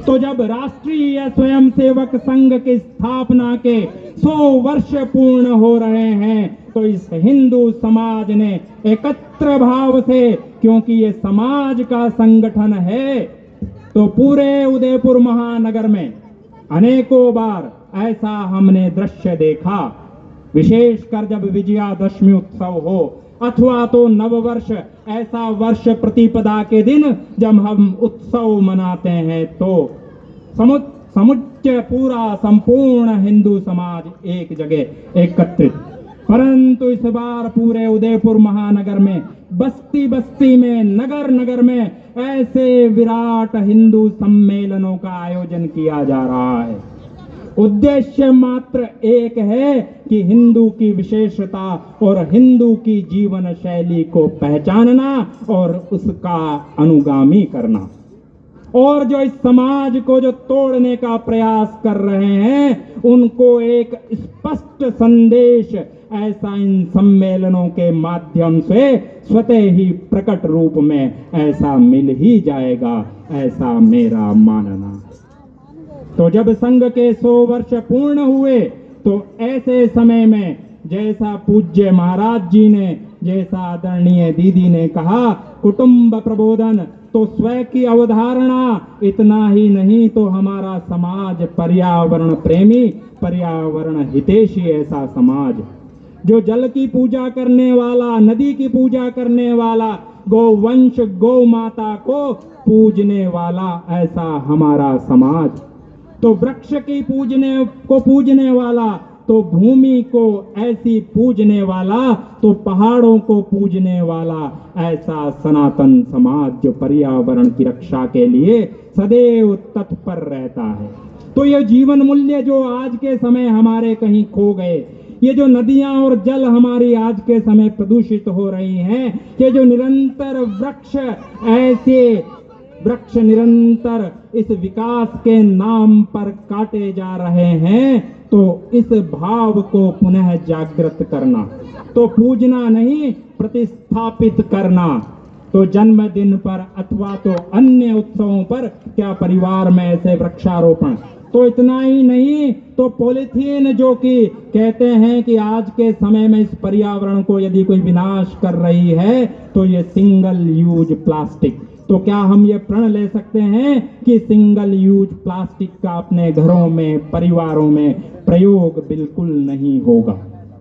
तो जब राष्ट्रीय स्वयंसेवक संघ की स्थापना के 100 वर्ष पूर्ण हो रहे हैं, तो इस हिंदू समाज ने एकत्र भाव से, क्योंकि ये समाज का संगठन है, तो पूरे उदयपुर महानगर में अनेकों बार ऐसा हमने दृश्य देखा। विशेषकर जब विजयादशमी उत्सव हो अथवा तो नववर्ष, ऐसा वर्ष प्रतिपदा के दिन जब हम उत्सव मनाते हैं, तो समुच्चय पूरा संपूर्ण हिंदू समाज एक जगह एकत्रित, परंतु इस बार पूरे उदयपुर महानगर में, बस्ती बस्ती में, नगर नगर में ऐसे विराट हिंदू सम्मेलनों का आयोजन किया जा रहा है। उद्देश्य मात्र एक है कि हिंदू की विशेषता और हिंदू की जीवन शैली को पहचानना और उसका अनुगामी करना। और जो इस समाज को जो तोड़ने का प्रयास कर रहे हैं, उनको एक स्पष्ट संदेश ऐसा इन सम्मेलनों के माध्यम से स्वतः ही प्रकट रूप में ऐसा मिल ही जाएगा, ऐसा मेरा मानना है। तो जब संघ के 100 वर्ष पूर्ण हुए, तो ऐसे समय में जैसा पूज्य महाराज जी ने, जैसा आदरणीय दीदी ने कहा, कुटुंब प्रबोधन, तो स्वयं की अवधारणा, इतना ही नहीं तो हमारा समाज पर्यावरण प्रेमी, पर्यावरण हितैषी ऐसा समाज, जो जल की पूजा करने वाला, नदी की पूजा करने वाला, गौवंश गौ माता को पूजने वाला ऐसा हमारा समाज, तो वृक्ष की पूजने वाला, तो भूमि को ऐसी पूजने वाला, तो पहाड़ों को पूजने वाला ऐसा सनातन समाज, जो पर्यावरण की रक्षा के लिए सदैव तत्पर रहता है। तो ये जीवन मूल्य जो आज के समय हमारे कहीं खो गए, ये जो नदियां और जल हमारी आज के समय प्रदूषित हो रही हैं, ये जो निरंतर वृक्ष निरंतर इस विकास के नाम पर काटे जा रहे हैं, तो इस भाव को पुनः जागृत करना, तो पूजना नहीं प्रतिस्थापित करना। तो जन्मदिन पर अथवा तो अन्य उत्सवों पर क्या परिवार में ऐसे वृक्षारोपण, तो इतना ही नहीं तो पॉलीथीन, जो कि कहते हैं कि आज के समय में इस पर्यावरण को यदि कोई विनाश कर रही है, तो ये सिंगल यूज प्लास्टिक, तो क्या हम ये प्रण ले सकते हैं कि सिंगल यूज प्लास्टिक का अपने घरों में, परिवारों में प्रयोग बिल्कुल नहीं होगा।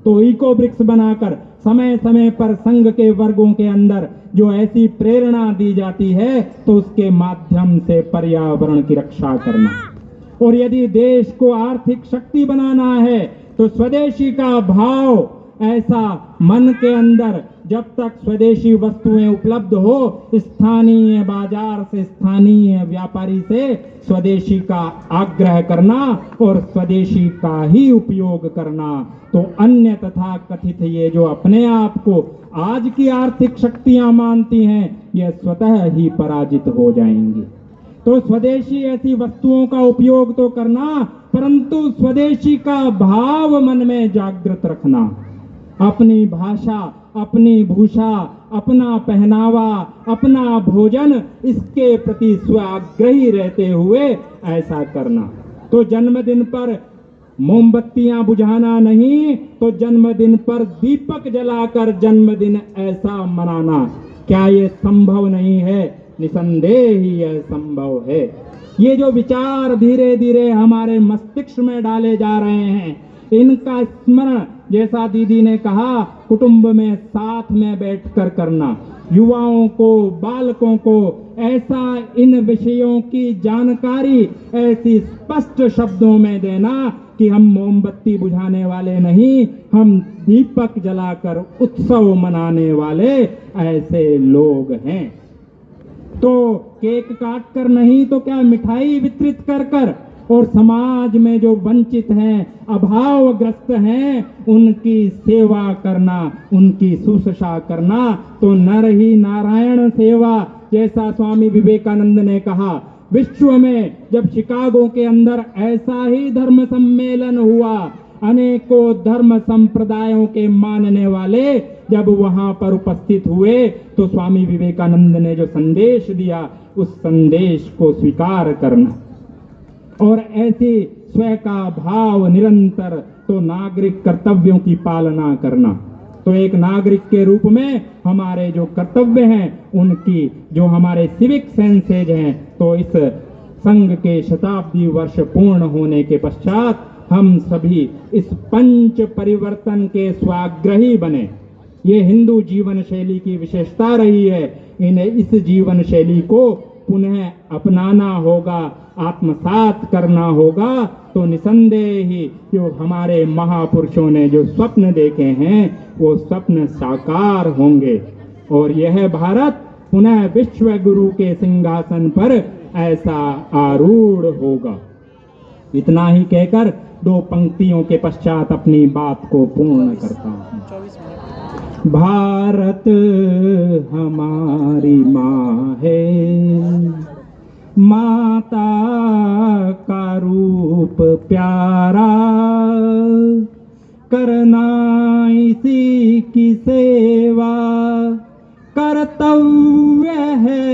तो इको ब्रिक्स बनाकर समय समय पर संघ के वर्गों के अंदर जो ऐसी प्रेरणा दी जाती है, तो उसके माध्यम से पर्यावरण की रक्षा करना। और यदि देश को आर्थिक शक्ति बनाना है, तो स्वदेशी का भाव ऐसा मन के अंदर, जब तक स्वदेशी वस्तुएं उपलब्ध हो, स्थानीय बाजार से, स्थानीय व्यापारी से स्वदेशी का आग्रह करना और स्वदेशी का ही उपयोग करना, तो अन्य तथा कथित ये जो अपने आप को आज की आर्थिक शक्तियां मानती हैं, ये स्वतः ही पराजित हो जाएंगी। तो स्वदेशी ऐसी वस्तुओं का उपयोग तो करना, परंतु स्वदेशी का भाव मन में जागृत रखना। अपनी भाषा, अपनी भूषा, अपना पहनावा, अपना भोजन, इसके प्रति स्वाग्रही रहते हुए ऐसा करना। तो जन्मदिन पर मोमबत्तियां बुझाना नहीं, तो जन्मदिन पर दीपक जलाकर जन्मदिन ऐसा मनाना। क्या ये संभव नहीं है? निसंदेह ही यह संभव है। ये जो विचार धीरे धीरे हमारे मस्तिष्क में डाले जा रहे हैं, इनका स्मरण, जैसा दीदी ने कहा, कुटुंब में साथ में बैठकर करना, युवाओं को, बालकों को ऐसा इन विषयों की जानकारी ऐसी स्पष्ट शब्दों में देना कि हम मोमबत्ती बुझाने वाले नहीं, हम दीपक जलाकर उत्सव मनाने वाले ऐसे लोग हैं। तो केक काट कर नहीं तो क्या मिठाई वितरित कर कर, और समाज में जो वंचित हैं, अभावग्रस्त हैं, उनकी सेवा करना, उनकी शुश्रूषा करना, तो नर ही नारायण सेवा, जैसा स्वामी विवेकानंद ने कहा। विश्व में जब शिकागो के अंदर ऐसा ही धर्म सम्मेलन हुआ, अनेकों धर्म संप्रदायों के मानने वाले जब वहां पर उपस्थित हुए, तो स्वामी विवेकानंद ने जो संदेश दिया, उस संदेश को स्वीकार करना और ऐसी स्वयं का भाव निरंतर, तो नागरिक कर्तव्यों की पालना करना। तो एक नागरिक के रूप में हमारे जो कर्तव्य हैं, उनकी जो हमारे सिविक सेंसेज हैं, तो इस संघ के शताब्दी वर्ष पूर्ण होने के पश्चात हम सभी इस पंच परिवर्तन के स्वाग्रही बने। ये हिंदू जीवन शैली की विशेषता रही है, इन्हें इस जीवन शैली को पुनः अपनाना होगा, आत्मसात करना होगा, तो निसंदेह ही जो हमारे महापुरुषों ने जो स्वप्न देखे हैं वो स्वप्न साकार होंगे और यह भारत पुनः विश्व गुरु के सिंहासन पर ऐसा आरूढ़ होगा। इतना ही कहकर दो पंक्तियों के पश्चात अपनी बात को पूर्ण करता हूँ। भारत हमारी माँ है, माता का रूप प्यारा, करना इसी की सेवा कर्तव्य है